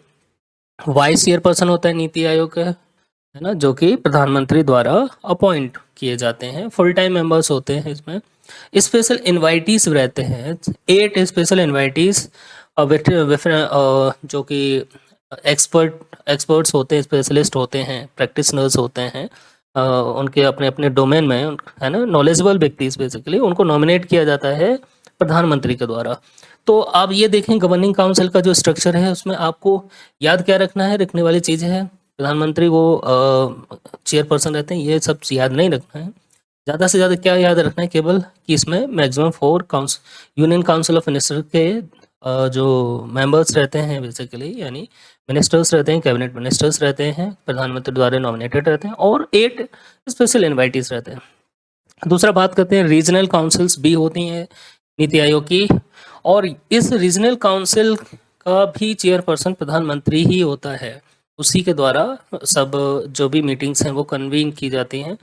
वाइस चेयरपर्सन होता है नीति आयोग का, है ना, जो कि प्रधानमंत्री द्वारा अपॉइंट किए जाते हैं। फुल टाइम मेंबर्स होते हैं इसमें। स्पेशल इनवाइटीज रहते हैं 8 स्पेशल इनवाइटीज, जो कि एक्सपर्ट्स होते हैं, स्पेशलिस्ट होते हैं, प्रैक्टिशनर्स होते हैं, उनके अपने अपने डोमेन में, है ना, नॉलेजेबल व्यक्तिज बेसिकली, उनको नॉमिनेट किया जाता है प्रधानमंत्री के द्वारा। तो आप ये देखें गवर्निंग काउंसिल का जो स्ट्रक्चर है उसमें आपको याद क्या रखना है, रखने वाली चीज़ है प्रधानमंत्री वो चेयरपर्सन रहते हैं, ये सब याद नहीं रखना है। ज़्यादा से ज़्यादा क्या याद रखना है केवल कि इसमें maximum 4 union council of minister के जो मेंबर्स रहते हैं बेसिकली, यानी मिनिस्टर्स रहते हैं, कैबिनेट मिनिस्टर्स रहते हैं, प्रधानमंत्री द्वारा नॉमिनेटेड रहते हैं, और 8 स्पेशल इन्वाइटीज रहते हैं। दूसरा बात करते हैं रीजनल काउंसिल्स भी होती हैं नीति आयोग की, और इस रीजनल काउंसिल का भी चेयरपर्सन प्रधानमंत्री ही होता है। उसी के द्वारा सब जो भी मीटिंग्स हैं वो कन्वीन की जाती हैं,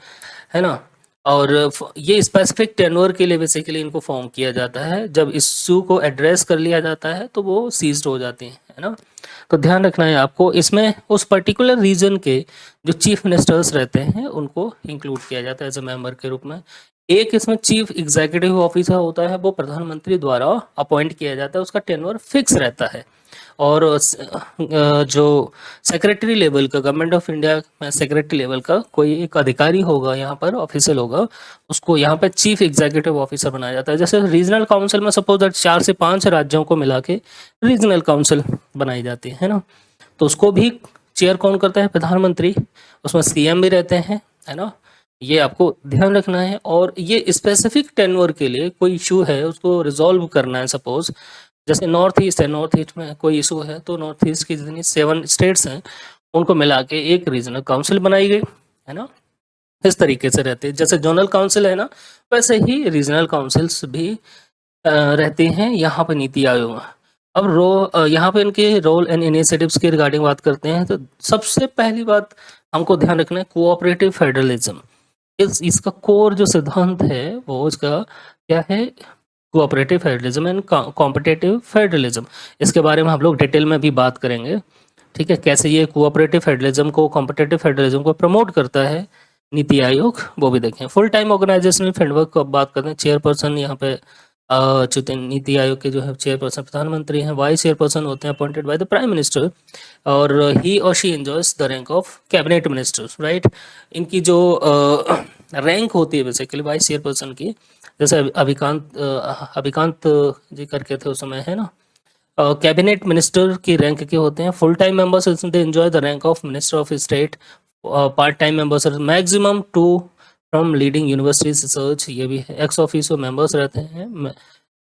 है ना। और ये स्पेसिफिक टेन्योर के लिए बेसिकली इनको फॉर्म किया जाता है। जब इश्यू को एड्रेस कर लिया जाता है तो वो सीज्ड हो जाती हैं, है ना। तो ध्यान रखना है आपको, इसमें उस पर्टिकुलर रीजन के जो चीफ मिनिस्टर्स रहते हैं उनको इंक्लूड किया जाता है एज ए मेंबर के रूप में। एक इसमें चीफ एग्जीक्यूटिव ऑफिसर होता है, वो प्रधानमंत्री द्वारा अपॉइंट किया जाता है, उसका टेन्योर फिक्स रहता है। और जो सेक्रेटरी लेवल का, गवर्नमेंट ऑफ इंडिया में सेक्रेटरी लेवल का कोई एक अधिकारी होगा, यहाँ पर ऑफिसर होगा, उसको यहाँ पे चीफ एग्जीक्यूटिव ऑफिसर बनाया जाता है। जैसे रीजनल काउंसिल में सपोज दैट 4 से 5 राज्यों को मिला के रीजनल काउंसिल बनाई जाती है ना, तो उसको भी चेयर कौन करता है, प्रधानमंत्री। उसमें सीएम भी रहते हैं, है ना। ये आपको ध्यान रखना है। और ये स्पेसिफिक टेन्योर के लिए कोई इशू है उसको रिजॉल्व करना है। सपोज जैसे नॉर्थ ईस्ट है, नॉर्थ ईस्ट में कोई इशू है तो नॉर्थ ईस्ट की जितनी 7 स्टेट्स हैं उनको मिला के एक रीजनल काउंसिल बनाई गई, है ना। इस तरीके से रहते हैं, जैसे जोनल काउंसिल है ना, वैसे ही रीजनल काउंसिल्स भी रहते हैं यहाँ पे नीति आयोग में। अब यहाँ पे इनके रोल एंड इनिशिएटिव्स के रिगार्डिंग बात करते हैं, तो सबसे पहली बात हमको ध्यान रखना है कोऑपरेटिव फेडरलिज्म। इसका कोर जो सिद्धांत है वो इसका क्या है, cooperative federalism and competitive federalism. इसके बारे में हम लोग डिटेल में भी बात करेंगे, ठीक है, कैसे ये कोऑपरेटिव फेडरलिज्म को, कॉम्पिटिटिव फेडरलिज्म को प्रमोट करता है नीति आयोग, वो भी देखें। फुल टाइम ऑर्गेनाइजेशनल फ्रेमवर्क को अब बात करते हैं। चेयरपर्सन यहाँ पे चुनते नीति आयोग के जो है चेयरपर्सन प्रधानमंत्री हैं, वाइस चेयरपर्सन होते हैं appointed by the prime minister, और ही और she enjoys the rank of cabinet ministers, right. इनकी जो रैंक होती है बेसिकली वाइस चेयरपर्सन की, जैसे अभिकांत जी करके थे उस समय, है ना, कैबिनेट मिनिस्टर की रैंक के होते हैं। Full time members they enjoy the rank of minister of state. Part time members maximum 2 from leading universities research, ये भी है। एक्स ऑफिसो मेंबर्स रहते हैं,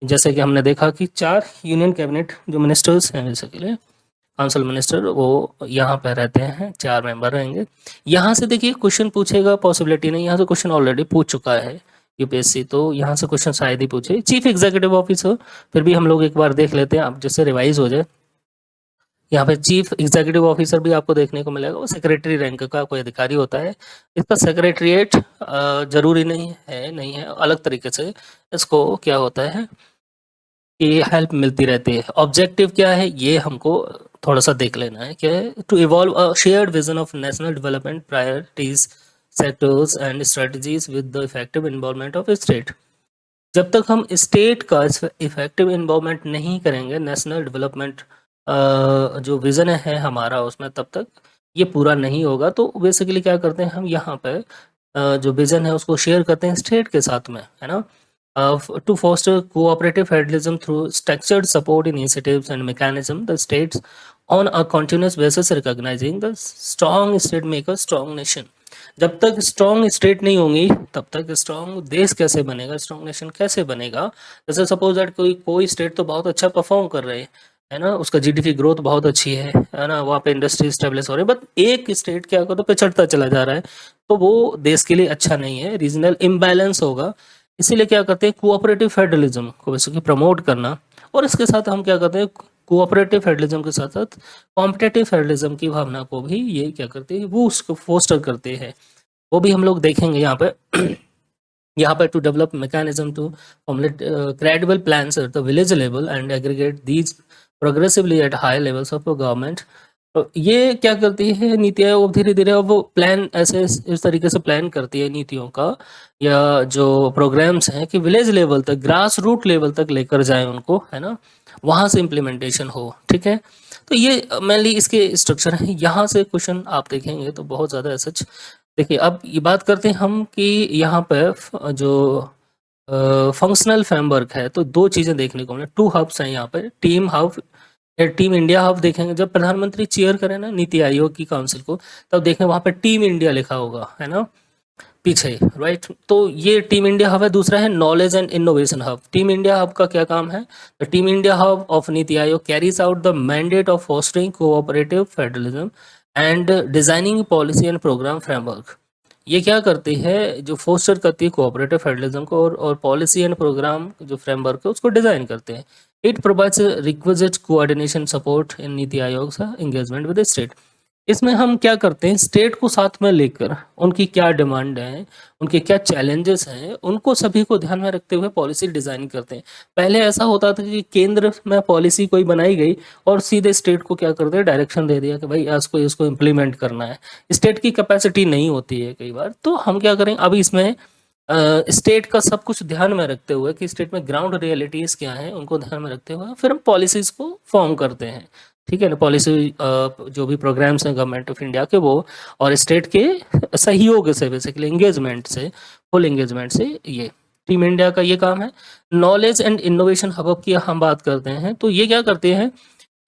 जैसे कि हमने देखा कि 4 यूनियन कैबिनेट जो मिनिस्टर्स हैं बेसिकली काउंसिल मिनिस्टर, वो यहाँ पे रहते हैं, 4 मेंबर रहेंगे। यहाँ से देखिए क्वेश्चन पूछेगा, पॉसिबिलिटी नहीं, यहाँ से क्वेश्चन ऑलरेडी पूछ चुका है यूपीएससी, तो यहाँ से क्वेश्चन शायद ही पूछे। चीफ एग्जीक्यूटिव ऑफिसर फिर भी हम लोग एक बार देख लेते हैं, आप जिससे रिवाइज हो जाए। यहाँ पे चीफ एग्जीक्यूटिव ऑफिसर भी आपको देखने को मिलेगा, वो सेक्रेटरी रैंक का कोई अधिकारी होता है। इसका सेक्रेटरीट जरूरी नहीं है, अलग तरीके से इसको क्या होता है कि हेल्प मिलती रहती है। ऑब्जेक्टिव क्या है ये हमको थोड़ा सा देख लेना है, क्या है, to evolve a shared vision of national development priorities sectors and strategies with the effective involvement of state. जब तक हम स्टेट का इफेक्टिव इन्वॉल्वमेंट नहीं करेंगे नेशनल डेवलपमेंट जो विज़न है हमारा उसमें, तब तक ये पूरा नहीं होगा। तो बेसिकली क्या करते हैं हम यहाँ पे जो विज़न है उसको शेयर करते हैं स्टेट के साथ में, है ना। To foster cooperative federalism through structured support initiatives and mechanism the states on a continuous basis recognising the strong state make a strong nation. जब तक स्ट्रॉन्ग स्टेट नहीं होंगी तब तक स्ट्रॉन्ग देश कैसे बनेगा, स्ट्रॉन्ग नेशन कैसे बनेगा। जैसे सपोज दैट कोई स्टेट तो बहुत अच्छा परफॉर्म कर रहे हैं, है ना, उसका जीडीपी ग्रोथ बहुत अच्छी है ना, वहाँ पे इंडस्ट्री स्टेब्लिश हो रही है, बट एक स्टेट क्या करता है पिछड़ता चला जा रहा है, तो वो देश के लिए अच्छा नहीं है, रीजनल इम्बैलेंस होगा। इसीलिए क्या करते हैं कोऑपरेटिव फेडरलिज्म को बेसिकली प्रमोट करना, और इसके साथ हम क्या करते हैं कोऑपरेटिव फेडरलिज्म के साथ साथ कॉम्पिटिटिव फेडरलिज्म की भावना को भी ये क्या करते हैं वो उसको फोस्टर करते हैं। वो भी हम लोग देखेंगे यहाँ पे। यहाँ पर to develop mechanism to formulate credible plans at the village level and aggregate these progressively at high levels of government. तो ये क्या करती है नीति आयोग, धीरे धीरे अब वो प्लान ऐसे इस तरीके से प्लान करती है नीतियों का या जो प्रोग्राम्स हैं कि विलेज लेवल तक, ग्रास रूट लेवल तक लेकर जाए उनको, है ना, वहाँ से इम्प्लीमेंटेशन हो। ठीक है, तो ये मेनली इसके स्ट्रक्चर हैं। यहाँ से क्वेश्चन आप देखेंगे तो बहुत ज़्यादा सच। देखिए अब ये बात करते हैं हम कि यहाँ पे जो फंक्शनल फ्रेमवर्क है, तो दो चीज़ें देखने को मिले। टू हब्स हैं यहाँ पे, team hub, team India hub देखेंगे। जब प्रधानमंत्री चेयर करें ना नीति आयोग की काउंसिल को, तब देखें वहाँ पे टीम इंडिया लिखा होगा, है ना, पीछे, राइट। तो ये टीम इंडिया हब है। दूसरा है knowledge and innovation hub. Team India hub का क्या काम है? The team India hub of NITI Aayog carries out the mandate of fostering cooperative federalism and designing policy and programme framework. ये क्या करती है? जो फोस्टर करती है कोऑपरेटिव फेडरलिज्म को, और पॉलिसी एंड प्रोग्राम जो फ्रेमवर्क है उसको डिजाइन करते हैं। It provides requisite coordination support in NITI Aayog का एंगेजमेंट विद स्टेट। इसमें हम क्या करते हैं, स्टेट को साथ में लेकर उनकी क्या डिमांड है, उनके क्या चैलेंजेस हैं, उनको सभी को ध्यान में रखते हुए पॉलिसी डिजाइन करते हैं। पहले ऐसा होता था कि केंद्र में पॉलिसी कोई बनाई गई और सीधे स्टेट को क्या करते हैं, डायरेक्शन दे दिया कि भाई इसको इसको इम्प्लीमेंट करना है। स्टेट की कैपेसिटी नहीं होती है कई बार। तो हम क्या करें, अब इसमें स्टेट का सब कुछ ध्यान में रखते हुए कि स्टेट में ग्राउंड रियलिटीज क्या हैं, उनको ध्यान में रखते हुए फिर हम पॉलिसीज को फॉर्म करते हैं। ठीक है ना, पॉलिसी जो भी प्रोग्राम्स हैं गवर्नमेंट ऑफ इंडिया के, वो और स्टेट के सहयोग से, बेसिकली एंगेजमेंट से, फुल एंगेजमेंट से, ये टीम इंडिया का ये काम है। नॉलेज एंड इनोवेशन हब की हम बात करते हैं, तो ये क्या करते हैं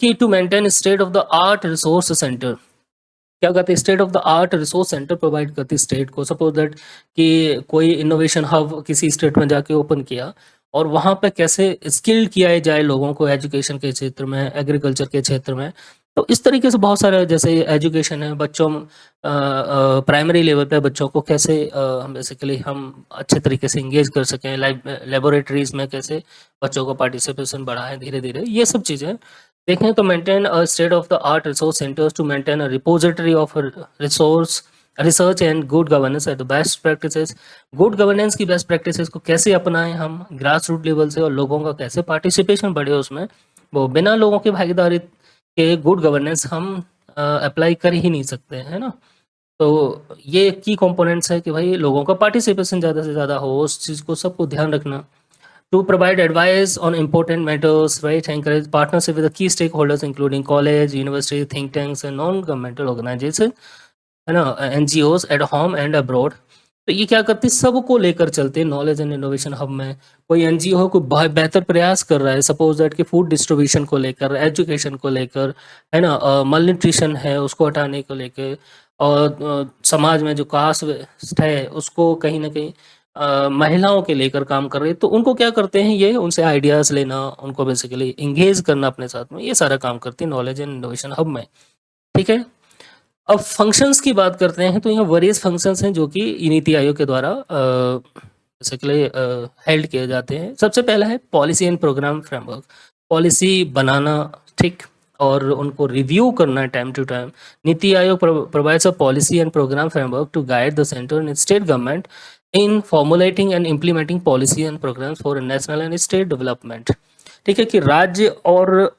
कि to maintain state of the art resource centre. क्या कहते हैं, state of the art resource centre provide करती है स्टेट को। सपोज दैट कि कोई इनोवेशन हब किसी स्टेट में जाके ओपन किया, और वहाँ पे कैसे स्किल्ड किया जाए लोगों को एजुकेशन के क्षेत्र में, एग्रीकल्चर के क्षेत्र में। तो इस तरीके से बहुत सारे, जैसे एजुकेशन है, बच्चों प्राइमरी लेवल पे बच्चों को कैसे बेसिकली हम अच्छे तरीके से इंगेज कर सकें, लेबोरेटरीज में कैसे बच्चों को पार्टिसिपेशन बढ़ाएं धीरे धीरे, ये सब चीज़ें देखें। तो maintain a state of the art resource centres to maintain a repository of resource research and good governance at the best practices. Good governance की बेस्ट प्रैक्टिसेस को कैसे अपनाएं हम ग्रास रूट लेवल से, और लोगों का कैसे पार्टिसिपेशन बढ़े उसमें, वो बिना लोगों की भागीदारी के गुड गवर्नेंस हम अप्लाई कर ही नहीं सकते, है ना। तो ये की कंपोनेंट्स है कि भाई लोगों का पार्टिसिपेशन ज़्यादा से ज़्यादा हो, उस चीज़ को सबको ध्यान रखना। To provide advice on important matters, right? Encourage partnership with the key stakeholders, including college, university, think tanks, and non-governmental organizations, है ना, NGOs at home and abroad। तो ये क्या करते हैं, सबको लेकर चलते हैं नॉलेज एंड इनोवेशन हब में। कोई एनजीओ कोई बेहतर प्रयास कर रहा है, सपोज दैट कि फूड डिस्ट्रीब्यूशन को लेकर, एजुकेशन को लेकर, है ना, मलन्यूट्रिशन है उसको हटाने को लेकर, और समाज में जो कास्ट है उसको कहीं ना कहीं महिलाओं के लेकर काम कर रहे हैं। तो उनको क्या करते हैं, ये उनसे आइडियाज़ लेना, उनको बेसिकली इंगेज करना अपने साथ में, ये सारा काम करती है नॉलेज एंड इनोवेशन हब में। ठीक है, अब फंक्शंस की बात करते हैं, तो यहाँ वेरियस फंक्शंस हैं जो कि नीति आयोग के द्वारा बेसिकली हेल्ड किए जाते हैं। सबसे पहला है policy and programme framework, policy बनाना, ठीक, और उनको रिव्यू करना time to time. NITI Aayog provides a policy and programme framework to guide the centre and state government in formulating and implementing policy and programmes for national and state development. ठीक है, कि राज्य और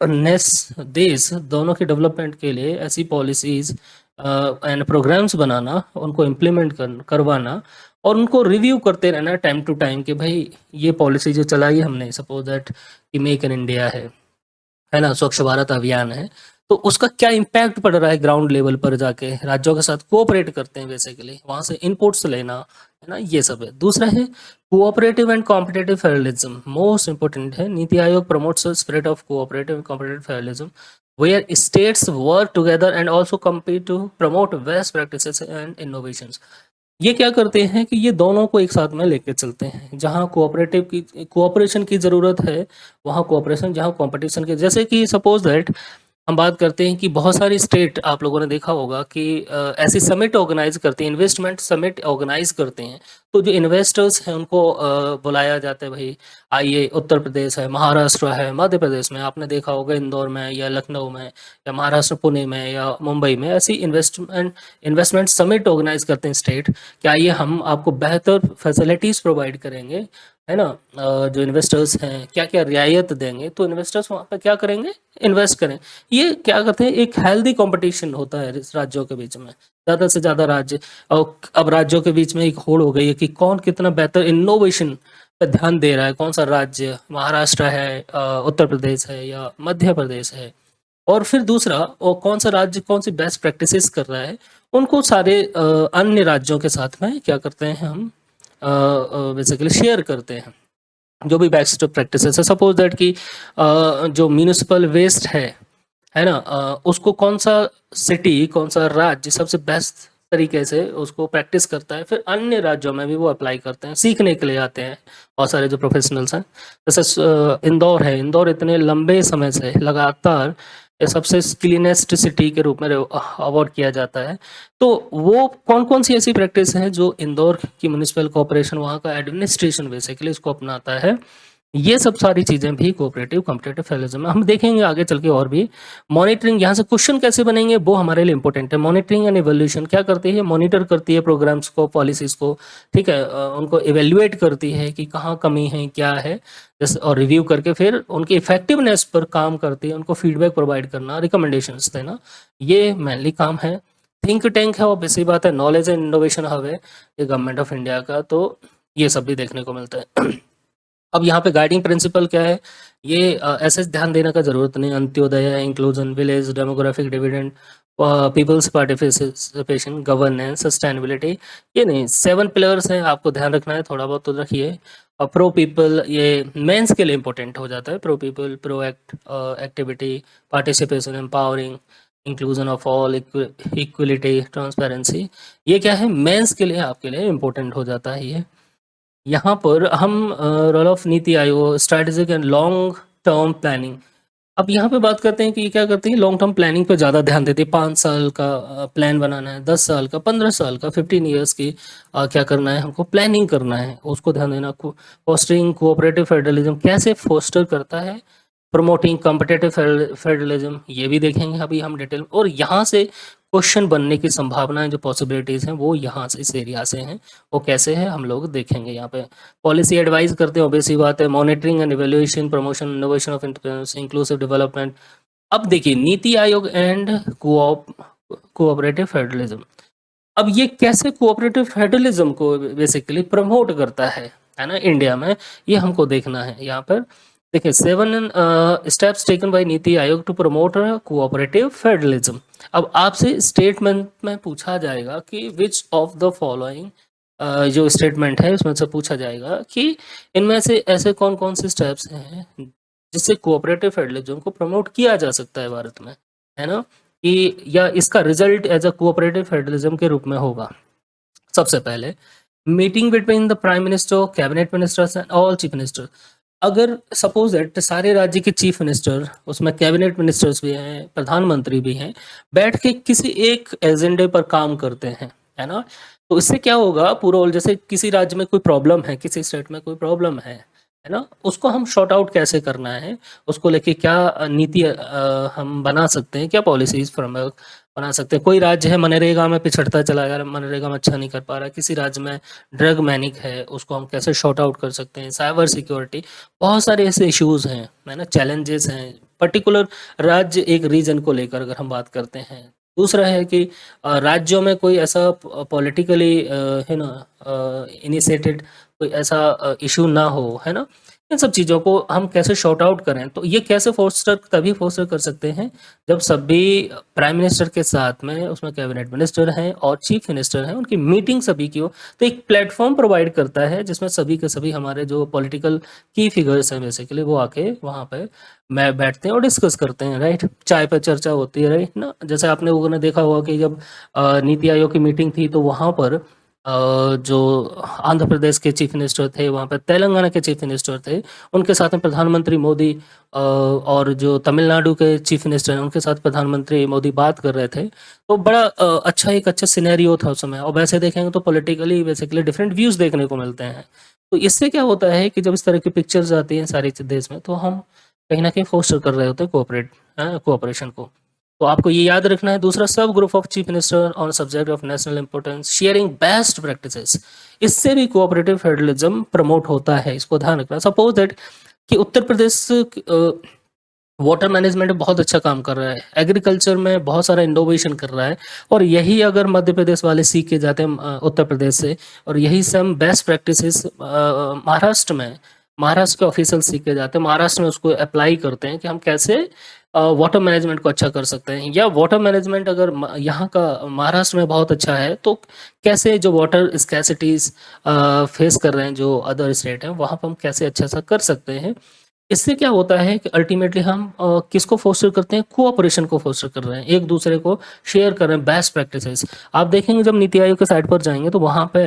देश दोनों के डेवलपमेंट के लिए ऐसी पॉलिसीज एंड प्रोग्राम्स बनाना, उनको इम्प्लीमेंट करवाना, और उनको रिव्यू करते रहना टाइम टू टाइम कि भाई ये पॉलिसी जो चलाई हमने, सपोज दैट कि मेक इन इंडिया है ना, स्वच्छ भारत अभियान है, तो उसका क्या इम्पैक्ट पड़ रहा है ग्राउंड लेवल पर जाके, राज्यों के साथ कोऑपरेट करते हैं बेसिकली, वहाँ से इनपुट्स लेना, है ना, ये सब है। दूसरा है cooperative and competitive federalism, most important है। NITI Aayog promotes spirit of cooperative and competitive federalism where states work together and also compete to promote best practices and innovations। ये क्या करते हैं कि ये दोनों को एक साथ में लेके चलते हैं। जहाँ कोऑपरेटिव की कोऑपरेशन की ज़रूरत है वहाँ कोऑपरेशन, जहाँ कंपटीशन के, जैसे कि सपोज दैट हम बात करते हैं कि बहुत सारी स्टेट आप लोगों ने देखा होगा कि ऐसी समिट ऑर्गेनाइज करते हैं, इन्वेस्टमेंट समिट ऑर्गेनाइज करते हैं। तो जो इन्वेस्टर्स हैं उनको बुलाया जाता है, भाई आइए, उत्तर प्रदेश है, महाराष्ट्र है, मध्य प्रदेश में आपने देखा होगा इंदौर में या लखनऊ में या महाराष्ट्र पुणे में या मुंबई में ऐसी इन्वेस्टमेंट समिट ऑर्गेनाइज करते हैं स्टेट कि आइए हम आपको बेहतर फैसिलिटीज़ प्रोवाइड करेंगे, है ना। जो इन्वेस्टर्स हैं क्या-क्या रियायत देंगे, तो इन्वेस्टर्स वहाँ पे क्या करेंगे, इन्वेस्ट करें। ये क्या करते हैं, एक हेल्दी कंपटीशन होता है इस राज्यों के बीच में, ज़्यादा से ज़्यादा राज्य। और अब राज्यों के बीच में एक होड़ हो गई है कि कौन कितना बेहतर इनोवेशन पे ध्यान दे रहा है, कौन सा राज्य, महाराष्ट्र है, उत्तर प्रदेश है या मध्य प्रदेश है। और फिर दूसरा, और कौन सा राज्य कौन सी बेस्ट प्रैक्टिसेस कर रहा है, उनको सारे अन्य राज्यों के साथ में क्या करते हैं हम, बेसिकली शेयर करते हैं जो भी बेस्ट प्रैक्टिसेस है। सपोज दैट कि जो म्यूनिसिपल वेस्ट है ना, उसको कौन सा सिटी, कौन सा राज्य सबसे बेस्ट तरीके से उसको प्रैक्टिस करता है, फिर अन्य राज्यों में भी वो अप्लाई करते हैं, सीखने के लिए आते हैं बहुत सारे जो प्रोफेशनल्स हैं। जैसे इंदौर है, इंदौर इतने लंबे समय से लगातार सबसे क्लीनेस्ट सिटी के रूप में अवार्ड किया जाता है। तो वो कौन-कौन सी ऐसी प्रैक्टिस हैं जो इंदौर की म्युनिसिपल कॉर्पोरेशन, वहाँ का एडमिनिस्ट्रेशन बेसिकली इसको अपनाता है। ये सब सारी चीज़ें भी कोऑपरेटिव कॉम्पिटिटिव फेडरलिज्म में हम देखेंगे आगे चल के। और भी मॉनिटरिंग, यहाँ से क्वेश्चन कैसे बनेंगे वो हमारे लिए इंपॉर्टेंट है। मॉनिटरिंग एंड इवैल्यूएशन क्या करती है, मॉनिटर करती है प्रोग्राम्स को, पॉलिसीज़ को, ठीक है। उनको इवैल्यूएट करती है कि कहाँ कमी है, क्या है, जैसे, और रिव्यू करके फिर उनकी इफेक्टिवनेस पर काम करती है, उनको फीडबैक प्रोवाइड करना, रिकमेंडेशंस देना, ये मेनली काम है। थिंक टैंक है, ऑब्वियस सी बात है, नॉलेज एंड इनोवेशन हब है ये गवर्नमेंट ऑफ इंडिया का, तो ये सब भी देखने को मिलता है। अब यहाँ पे गाइडिंग प्रिंसिपल क्या है, ये ऐसे ध्यान देने का ज़रूरत नहीं। Antyodaya, inclusion, village, demographic dividend, peoples participation, governance, sustainability, ये नहीं, 7 पिलर्स हैं, आपको ध्यान रखना है, थोड़ा बहुत तो रखिए। और प्रो पीपल, ये मेंस के लिए इंपॉर्टेंट हो जाता है। Pro people, pro activity, participation, empowering, inclusion of all, equality, transparency, ये क्या है, मेंस के लिए, आपके लिए इंपॉर्टेंट हो जाता है ये। यहाँ पर हम रोल ऑफ नीति आयोग, strategic and long term planning, अब यहाँ पे बात करते हैं कि ये क्या करती है, लॉन्ग टर्म प्लानिंग पे ज़्यादा ध्यान देती है। 5 साल का प्लान बनाना है, 10 साल का, 15 साल का, 15 ईयर्स की क्या करना है, हमको प्लानिंग करना है, उसको ध्यान देना। फोस्टरिंग कोऑपरेटिव फेडरलिज्म कैसे फोस्टर करता है, प्रमोटिंग कॉम्पिटिटिव फेडरलिज्म, ये भी देखेंगे अभी हम डिटेल। और यहाँ से क्वेश्चन बनने की संभावनाएं, जो पॉसिबिलिटीज़ हैं, वो यहाँ से, इस एरिया से हैं। वो कैसे है हम लोग देखेंगे यहाँ पे। पॉलिसी एडवाइस करते हैं, ऑब्वियस बात है, monitoring and evaluation, promotion, innovation of entrepreneurship, inclusive development. अब देखिए, नीति आयोग एंड कोऑपरेटिव फेडरलिज्म, अब ये कैसे कोऑपरेटिव फेडरलिज्म को बेसिकली प्रमोट करता है ना, इंडिया में, ये हमको देखना है। यहाँ पर देखिए, 7 स्टेप्स टेकन बाय नीति आयोग टू प्रमोट कोऑपरेटिव फेडरलिज्म। अब आपसे स्टेटमेंट में पूछा जाएगा कि विच ऑफ द फॉलोइंग, जो स्टेटमेंट है उसमें से पूछा जाएगा कि इनमें से ऐसे कौन कौन से स्टेप्स हैं जिससे कोऑपरेटिव फेडरलिज्म को प्रमोट किया जा सकता है भारत में, है ना, कि या इसका result as a cooperative federalism के रूप में होगा। सबसे पहले, meeting between the prime minister, cabinet ministers and all chief minister. अगर सपोज दैट सारे राज्य के चीफ मिनिस्टर, उसमें कैबिनेट मिनिस्टर्स भी हैं, प्रधानमंत्री भी हैं, बैठ के किसी एक एजेंडे पर काम करते हैं, है ना, तो इससे क्या होगा, पूरा जैसे किसी राज्य में कोई प्रॉब्लम है, किसी स्टेट में कोई प्रॉब्लम है ना, उसको हम शॉर्ट आउट कैसे करना है, उसको लेके क्या नीति हम बना सकते हैं, क्या पॉलिसीज फ्रेमवर्क बना सकते हैं। कोई राज्य है मनरेगा में पिछड़ता चला जा रहा है, मनरेगा में अच्छा नहीं कर पा रहा है, किसी राज्य में ड्रग मैनिक है, उसको हम कैसे शॉर्ट आउट कर सकते हैं, साइबर सिक्योरिटी, बहुत सारे ऐसे इश्यूज हैं, है ना, चैलेंजेस हैं पर्टिकुलर राज्य, एक रीजन को लेकर अगर हम बात करते हैं। दूसरा है कि राज्यों में कोई ऐसा पॉलिटिकली है ना इनिशिएटेड कोई ऐसा इशू ना हो, है ना। इन सब चीज़ों को हम कैसे शॉर्ट आउट करें, तो ये कैसे फोस्टर, तभी फोस्टर कर सकते हैं जब सभी प्राइम मिनिस्टर के साथ में उसमें कैबिनेट मिनिस्टर हैं और चीफ मिनिस्टर हैं, उनकी मीटिंग सभी की हो। तो एक प्लेटफॉर्म प्रोवाइड करता है जिसमें सभी के सभी हमारे जो पॉलिटिकल की फिगर्स हैं बेसिकली, वो आके वहाँ पे मैं बैठते हैं और डिस्कस करते हैं, राइट। चाय पे चर्चा होती है, राइट ना। जैसे आपने लोगों ने देखा होगा कि जब नीति आयोग की मीटिंग थी तो वहाँ पर जो आंध्र प्रदेश के चीफ मिनिस्टर थे, वहाँ पे तेलंगाना के चीफ मिनिस्टर थे, उनके साथ में प्रधानमंत्री मोदी और जो तमिलनाडु के चीफ मिनिस्टर हैं, उनके साथ प्रधानमंत्री मोदी बात कर रहे थे। तो बड़ा अच्छा सिनेरियो था उस समय। और वैसे देखेंगे तो पॉलिटिकली बेसिकली डिफरेंट व्यूज़ देखने को मिलते हैं। तो इससे क्या होता है कि जब इस तरह की पिक्चर्स आती हैं सारी देश में, तो हम कहीं न कहीं फोस्टर कर रहे होते हैं कोऑपरेशन को। तो आपको ये याद रखना है। दूसरा, सब group of chief minister on subject of national importance sharing best practices, इससे भी कोऑपरेटिव फेडरलिज्म प्रमोट होता है, इसको ध्यान रखना। सपोज दैट कि उत्तर प्रदेश वाटर मैनेजमेंट में बहुत अच्छा काम कर रहा है, एग्रीकल्चर में बहुत सारा इनोवेशन कर रहा है, और यही अगर मध्य प्रदेश वाले सीख के जाते हैं उत्तर प्रदेश से, और यही सेम बेस्ट प्रैक्टिसेस महाराष्ट्र के ऑफिशियल सीख के जाते हैं, महाराष्ट्र में उसको अप्लाई करते हैं कि हम कैसे वाटर मैनेजमेंट को अच्छा कर सकते हैं। या वाटर मैनेजमेंट अगर यहाँ का महाराष्ट्र में बहुत अच्छा है, तो कैसे जो वाटर स्कैसिटीज फेस कर रहे हैं जो अदर स्टेट हैं, वहाँ पर हम कैसे अच्छा सा कर सकते हैं। इससे क्या होता है कि अल्टीमेटली हम किसको फोस्टर करते हैं, कोऑपरेशन को फोस्टर कर रहे हैं, एक दूसरे को शेयर कर रहे हैं बेस्ट प्रैक्टिसेस। आप देखेंगे जब नीति आयोग के साइट पर जाएंगे तो वहाँ पे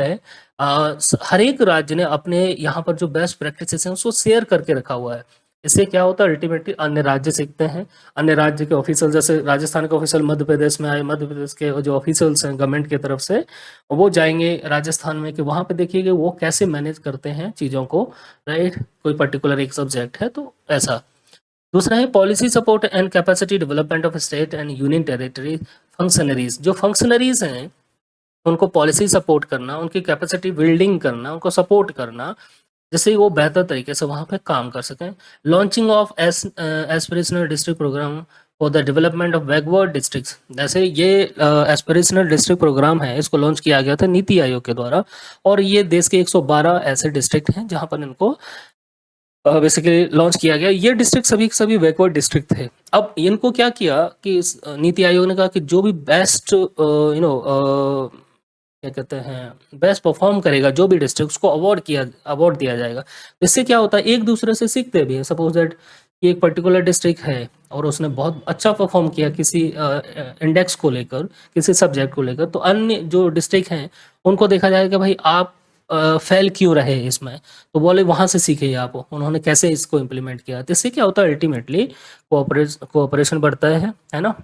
हर एक राज्य ने अपने यहाँ पर जो बेस्ट प्रैक्टिसेस हैं उसको शेयर करके रखा हुआ है। इससे क्या होता है, अल्टीमेटली अन्य राज्य सीखते हैं, अन्य राज्य के ऑफिशियल, जैसे राजस्थान के ऑफिशियल मध्य प्रदेश में आए, मध्य प्रदेश के जो ऑफिशियल्स हैं गवर्नमेंट की तरफ से, वो जाएंगे राजस्थान में कि वहाँ पे देखिए कि वो कैसे मैनेज करते हैं चीज़ों को, राइट। कोई पर्टिकुलर एक सब्जेक्ट है तो ऐसा। दूसरा है policy support and capacity development of state and union territory functionaries. जो फंक्शनरीज हैं उनको पॉलिसी सपोर्ट करना, उनकी कैपेसिटी बिल्डिंग करना, उनको सपोर्ट करना, जिससे वो बेहतर तरीके से वहाँ पे काम कर सकें। Launching of aspirational district programme for the development of backward districts. जैसे ये एस्पिरेशनल डिस्ट्रिक्ट प्रोग्राम है, इसको लॉन्च किया गया था नीति आयोग के द्वारा, और ये देश के 112 ऐसे डिस्ट्रिक्ट हैं जहाँ पर इनको बेसिकली लॉन्च किया गया। ये डिस्ट्रिक्ट सभी के सभी बैकवर्ड डिस्ट्रिक्ट थे। अब इनको क्या किया कि नीति आयोग ने कहा कि जो भी बेस्ट क्या कहते हैं बेस्ट परफॉर्म करेगा जो भी डिस्ट्रिक्ट, उसको अवार्ड दिया जाएगा। इससे क्या होता है, एक दूसरे से सीखते भी हैं। सपोज दैट कि एक पर्टिकुलर डिस्ट्रिक्ट है और उसने बहुत अच्छा परफॉर्म किया किसी इंडेक्स को लेकर, किसी सब्जेक्ट को लेकर, तो अन्य जो डिस्ट्रिक्ट हैं उनको देखा जाएगा भाई आप फेल क्यों रहे इसमें, तो बोले वहाँ से सीखे आप, उन्होंने कैसे इसको इम्प्लीमेंट किया। तो इससे क्या होता है, अल्टीमेटली कोऑपरेशन बढ़ता है ना।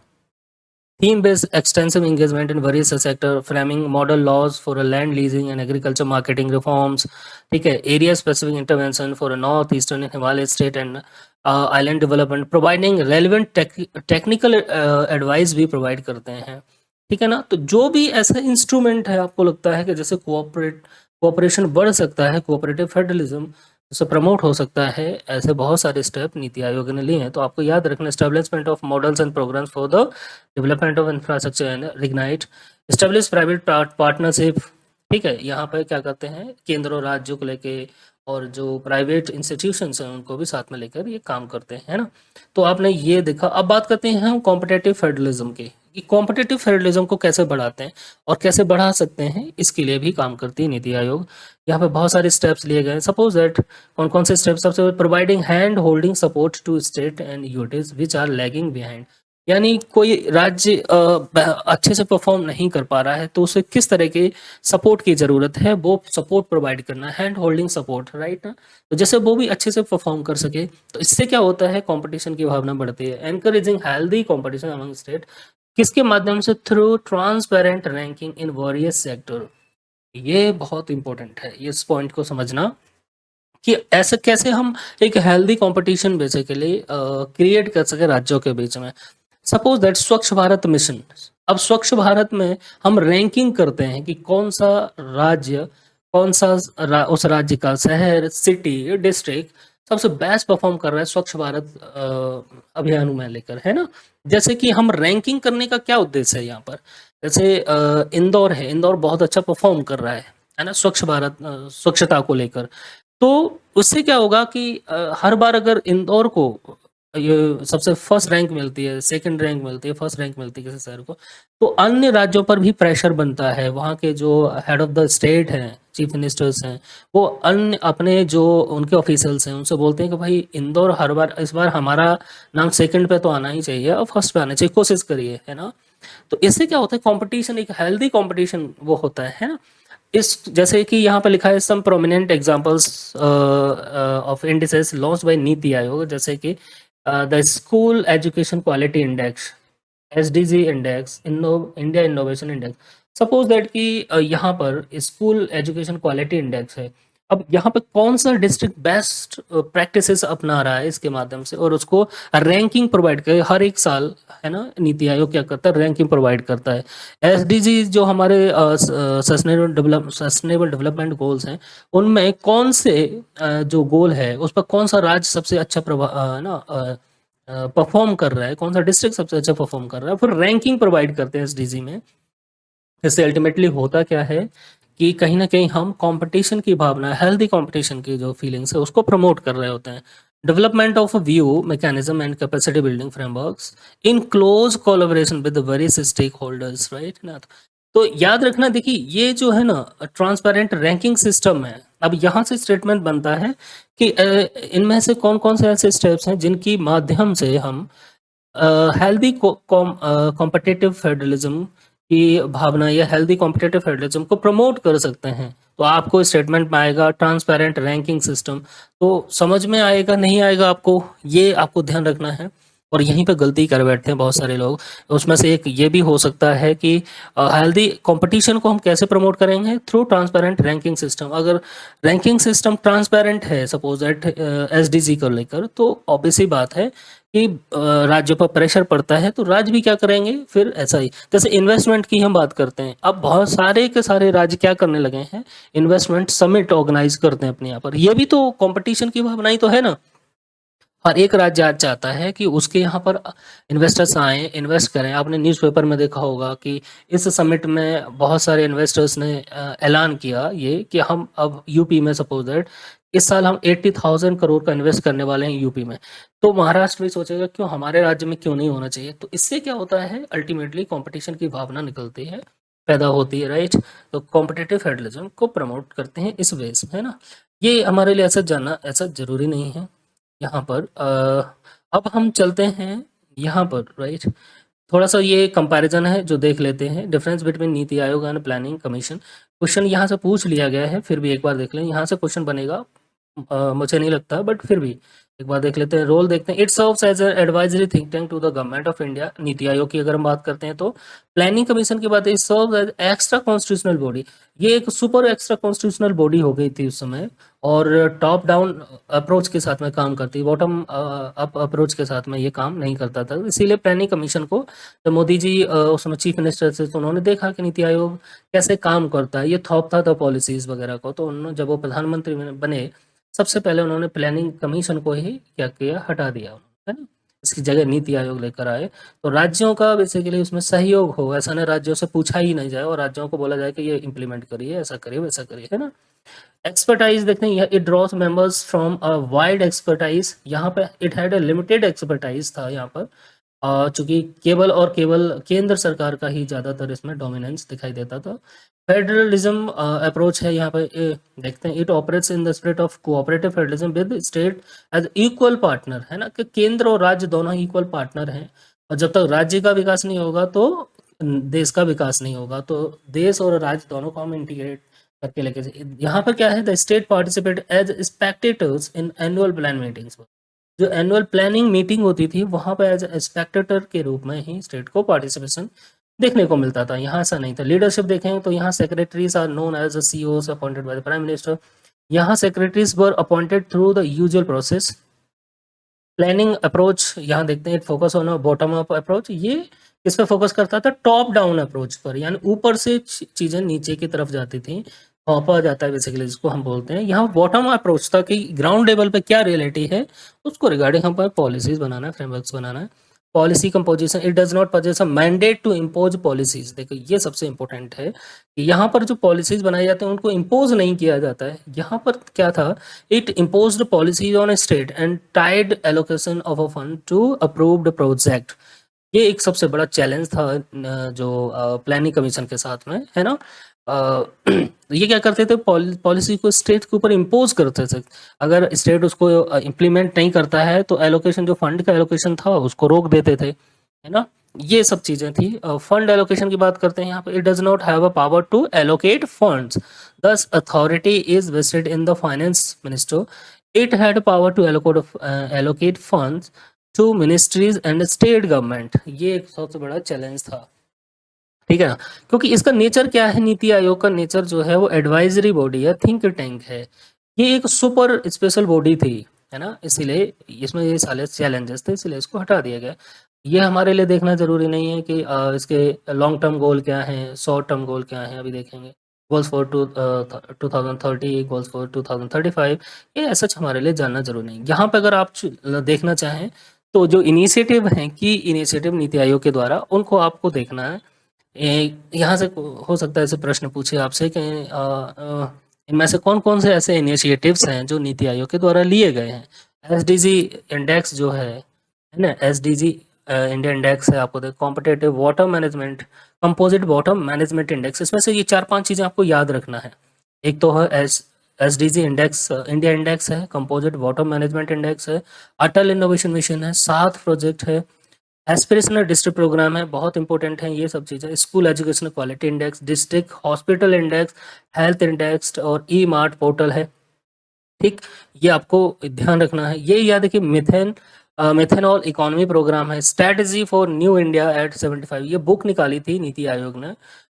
Theme based extensive engagement in various sector, framing model laws for a land leasing and agriculture marketing reforms, ठीक है। Area specific intervention for north eastern Himalaya state and island development, providing relevant technical advice भी प्रोवाइड करते हैं, ठीक है ना। तो जो भी ऐसा इंस्ट्रूमेंट है आपको लगता है कि जैसे कोऑपरेशन बढ़ सकता है, कोऑपरेटिव फेडरलिज्म उससे प्रमोट हो सकता है, ऐसे बहुत सारे स्टेप नीति आयोग ने लिए हैं। तो आपको याद रखना, establishment of models and programmes for the development of infrastructure and reignite, establish private partnership, ठीक है। यहाँ पर क्या करते हैं, केंद्र और राज्यों को लेके और जो प्राइवेट इंस्टीट्यूशंस हैं उनको भी साथ में लेकर ये काम करते हैं, है ना। तो आपने ये देखा। अब बात करते हैं हम कॉम्पिटेटिव फेडरलिज्म की, कि कॉम्पिटेटिव फेडरलिज्म को कैसे बढ़ाते हैं और कैसे बढ़ा सकते हैं, इसके लिए भी काम करती है नीति आयोग। यहाँ पे बहुत सारे स्टेप्स लिए गए हैं। सपोज दैट कौन कौन से स्टेप्स, सबसे providing hand holding support to state and unities which are lagging behind. यानी कोई राज्य अच्छे से परफॉर्म नहीं कर पा रहा है तो उसे किस तरह के सपोर्ट की ज़रूरत है, वो सपोर्ट प्रोवाइड करना, हैंड होल्डिंग सपोर्ट, राइट। तो जैसे वो भी अच्छे से परफॉर्म कर सके, तो इससे क्या होता है, कंपटीशन की भावना बढ़ती है। Encouraging healthy competition among state, किसके माध्यम से, through transparent ranking in various sector. ये बहुत इंपॉर्टेंट है, इस पॉइंट को समझना कि ऐसे कैसे हम एक हेल्दी कंपटीशन बेसिकली क्रिएट कर सके राज्यों के बीच में। सपोज दैट स्वच्छ भारत मिशन, अब स्वच्छ भारत में हम रैंकिंग करते हैं कि कौन सा राज्य, कौन सा उस राज्य का शहर, सिटी, डिस्ट्रिक्ट सबसे बेस्ट परफॉर्म कर रहा है स्वच्छ भारत अभियान में लेकर, है ना। जैसे कि हम रैंकिंग करने का क्या उद्देश्य है यहाँ पर, जैसे इंदौर है, इंदौर बहुत अच्छा परफॉर्म कर रहा है ना, स्वच्छ भारत स्वच्छता को लेकर। तो उससे क्या होगा कि हर बार अगर इंदौर को ये सबसे फर्स्ट रैंक मिलती है, सेकंड रैंक मिलती है, फर्स्ट रैंक मिलती है किसी शहर को, तो अन्य राज्यों पर भी प्रेशर बनता है। वहाँ के जो हेड ऑफ द स्टेट हैं, चीफ मिनिस्टर्स हैं, वो अन्य अपने जो उनके ऑफिशियल्स हैं उनसे बोलते हैं कि भाई इंदौर हर बार, इस बार हमारा नाम सेकंड पे तो आना ही चाहिए और फर्स्ट पे आना चाहिए, कोशिश करिए, है ना। तो इससे क्या होता है, कंपटीशन, एक हेल्दी कंपटीशन वो होता है ना। इस जैसे कि यहाँ पर लिखा है some prominent examples of indices launched by NITI Aayog, जैसे कि the school education quality index, SDG index, India innovation index. Suppose that कि यहाँ पर स्कूल एजुकेशन क्वालिटी इंडेक्स है। अब यहाँ पे कौन सा डिस्ट्रिक्ट बेस्ट प्रैक्टिसेस अपना रहा है इसके माध्यम से, और उसको रैंकिंग प्रोवाइड करे हर एक साल, है ना। नीति आयोग क्या करता है, रैंकिंग प्रोवाइड करता है। एसडीजी जो हमारे सस्टेनेबल डेवलपमेंट गोल्स हैं, उनमें कौन से जो गोल है उस पर कौन सा राज्य सबसे अच्छा परफॉर्म कर रहा है, कौन सा डिस्ट्रिक्ट सबसे अच्छा परफॉर्म कर रहा है, फिर रैंकिंग प्रोवाइड करते हैं एसडीजी में। इससे अल्टीमेटली होता क्या है कि कहीं ना कहीं हम कंपटीशन की भावना, हेल्दी कंपटीशन की जो फीलिंग्स है उसको प्रमोट कर रहे होते हैं। Development of view mechanism and capacity building frameworks in close collaboration with the various stake holders, right ना। तो याद रखना, देखिए ये जो है ना ट्रांसपेरेंट रैंकिंग सिस्टम है। अब यहाँ से स्टेटमेंट बनता है कि इनमें से कौन कौन से ऐसे स्टेप्स हैं जिनकी माध्यम से हम हेल्दी कॉम्पिटिटिव फेडरलिज्म की भावना या हेल्दी कॉम्पिटिटिव फेडरलिज्म को प्रमोट कर सकते हैं। तो आपको स्टेटमेंट में आएगा ट्रांसपेरेंट रैंकिंग सिस्टम, तो समझ में आएगा नहीं आएगा आपको, ये आपको ध्यान रखना है। और यहीं पे गलती कर बैठते हैं बहुत सारे लोग। उसमें से एक ये भी हो सकता है कि हेल्दी कंपटीशन को हम कैसे प्रमोट करेंगे, थ्रू ट्रांसपेरेंट रैंकिंग सिस्टम। अगर रैंकिंग सिस्टम ट्रांसपेरेंट है सपोज दैट एसडीजी को लेकर, तो ऑब्वियस ही बात है कि राज्यों पर प्रेशर पड़ता है, तो राज्य भी क्या करेंगे फिर ऐसा ही। जैसे इन्वेस्टमेंट की हम बात करते हैं, अब बहुत सारे के सारे राज्य क्या करने लगे हैं, इन्वेस्टमेंट समिट ऑर्गेनाइज करते हैं अपने यहाँ पर। ये भी तो कंपटीशन की भावना ही तो है ना। हर एक राज्य आज चाहता है कि उसके यहाँ पर इन्वेस्टर्स आए, इन्वेस्ट करें। आपने न्यूज़पेपर में देखा होगा कि इस समिट में बहुत सारे इन्वेस्टर्स ने ऐलान किया ये कि हम अब यूपी में सपोज दैट इस साल हम 80,000 करोड़ का इन्वेस्ट करने वाले हैं यूपी में। तो महाराष्ट्र भी सोचेगा क्यों हमारे राज्य में क्यों नहीं होना चाहिए। तो इससे क्या होता है, अल्टीमेटली कंपटीशन की भावना निकलती है, पैदा होती है, राइट। तो कॉम्पिटिटिव फेडरलिज्म को प्रमोट करते हैं इस वे से, है ना। ये हमारे लिए ऐसा जानना ऐसा जरूरी नहीं है। यहाँ पर अब हम चलते हैं यहाँ पर, राइट। थोड़ा सा ये कंपैरिजन है जो देख लेते हैं, डिफरेंस बिटवीन नीति Aayog and planning commission. Question यहाँ से पूछ लिया गया है, फिर भी एक बार देख लें, यहाँ से क्वेश्चन बनेगा मुझे नहीं लगता, बट फिर भी एक बार देख लेते हैं। रोल देखते हैं, it serves as advisory think tank to the government of India. NITI Aayog की अगर हम बात करते हैं तो प्लानिंग कमीशन की बात है, it serves as extra constitutional body. ये एक सुपर एक्स्ट्रा कॉन्स्टिट्यूशनल बॉडी हो गई थी उस समय, और टॉप डाउन अप्रोच के साथ में काम करती, बॉटम अप अप्रोच के साथ में ये काम नहीं करता था। इसीलिए प्लानिंग कमीशन को तो मोदी जी उस समय चीफ मिनिस्टर थे, तो उन्होंने देखा कि नीति आयोग कैसे काम करता है, ये थोपता था पॉलिसीज वगैरह को। तो उन्होंने जब वो प्रधानमंत्री बने, सबसे पहले उन्होंने प्लानिंग कमीशन को ही क्या किया, हटा दिया, है ना। इसकी जगह नीति आयोग लेकर आए। तो राज्यों का बेसिकली उसमें सहयोग हो, ऐसा ना राज्यों से पूछा ही नहीं जाए और राज्यों को बोला जाए कि ये इम्प्लीमेंट करिए, ऐसा करिए वैसा करिए, है ना। एक्सपर्टाइज देखते हैं, it draws members from a wide expertise. यहाँ पे it had a limited expertise था यहाँ पर, चूंकि केवल केंद्र सरकार का ही ज़्यादातर इसमें डोमिनेंस दिखाई देता था। फेडरलिज्म अप्रोच है यहाँ पे, देखते हैं, it operates in the spirit of cooperative federalism with state as equal partner, है ना, कि केंद्र और राज्य दोनों ही इक्वल पार्टनर हैं। और जब तक राज्य का विकास नहीं होगा तो देश का विकास नहीं होगा। तो देश और राज्य दोनों को हम इंटीग्रेट करके लेके यहाँ पर क्या है, the state participate as spectators in annual plan meetings. जो एनुअल प्लानिंग मीटिंग होती थी वहाँ पे एज स्पेक्टेटर के रूप में ही स्टेट को पार्टिसिपेशन देखने को मिलता था। यहाँ ऐसा नहीं था। लीडरशिप देखें तो यहाँ secretaries are known as a CEOs appointed by the prime minister. यहाँ secretaries were appointed through the usual process. Planning approach यहाँ देखते हैं, focus on bottom up approach. ये इस पर फोकस करता था टॉप डाउन अप्रोच पर, यानी ऊपर से चीजें नीचे की तरफ जाती थी, सौंपा जाता है बेसिकली, जिसको हम बोलते हैं। यहाँ बॉटम अप्रोच था कि ग्राउंड लेवल पे क्या रियलिटी है उसको रिगार्डिंग हम पर पॉलिसीज बनाना है, फ्रेमवर्क्स बनाना है। Policy composition, it does not possess a mandate to impose policies. देखो ये सबसे इंपॉर्टेंट है कि यहाँ पर जो पॉलिसीज बनाए जाते हैं उनको इम्पोज नहीं किया जाता है। यहाँ पर क्या था, it imposed policies on a state and tied allocation of a fund to approved project. ये एक सबसे बड़ा चैलेंज था जो प्लानिंग कमीशन के साथ में, है ना। ये क्या करते थे, पॉलिसी को स्टेट के ऊपर इम्पोज करते थे। अगर स्टेट उसको इम्प्लीमेंट नहीं करता है तो एलोकेशन, जो फंड का एलोकेशन था उसको रोक देते थे, है ना। ये सब चीज़ें थी। फंड एलोकेशन की बात करते हैं यहाँ पे, it does not have a power to allocate funds, this authority is vested in the finance minister, it had power to allocate funds to ministries and state government. ये एक सबसे बड़ा चैलेंज था, ठीक है ना, क्योंकि इसका नेचर क्या है, नीति आयोग का नेचर जो है वो एडवाइजरी बॉडी है, थिंक टैंक है, ये एक सुपर स्पेशल बॉडी थी, है ना, इसीलिए इसमें ये सारे चैलेंजेस थे, इसलिए इसको हटा दिया गया। ये हमारे लिए देखना जरूरी नहीं है कि इसके लॉन्ग टर्म गोल क्या हैं, शॉर्ट टर्म गोल क्या हैं, अभी देखेंगे। गोल्स फॉर 2030, गोल्स फॉर 2035, ये सच हमारे लिए जानना जरूरी नहीं। यहाँ पे अगर आप देखना चाहें तो जो इनिशिएटिव हैं, की इनिशिएटिव नीति आयोग के द्वारा, उनको आपको देखना है। यहाँ से हो सकता है ऐसे प्रश्न पूछे आपसे कि इनमें से कौन-कौन से ऐसे इनिशिएटिव्स हैं जो नीति आयोग के द्वारा लिए गए हैं। एसडीजी इंडेक्स जो है ना, एसडीजी इंडिया इंडेक्स है, आपको competitive water management, composite water management index, इसमें से ये 4-5 चीज़ें आपको याद रखना है। एक तो है एसडीजी इंडेक्स, इंडिया इंडेक्स है, कंपोजिट वाटर मैनेजमेंट इंडेक्स है, अटल इनोवेशन मिशन है, 7 प्रोजेक्ट है, एस्पिरेशनल डिस्ट्रिक्ट प्रोग्राम है, बहुत इंपॉर्टेंट है ये सब चीज़ें, school education quality index, district hospital index, health index और ई मार्ट पोर्टल है, ठीक। ये आपको ध्यान रखना है। ये याद है कि मिथेनॉल इकोनॉमी प्रोग्राम है, strategy for new India at 75, ये बुक निकाली थी नीति आयोग ने,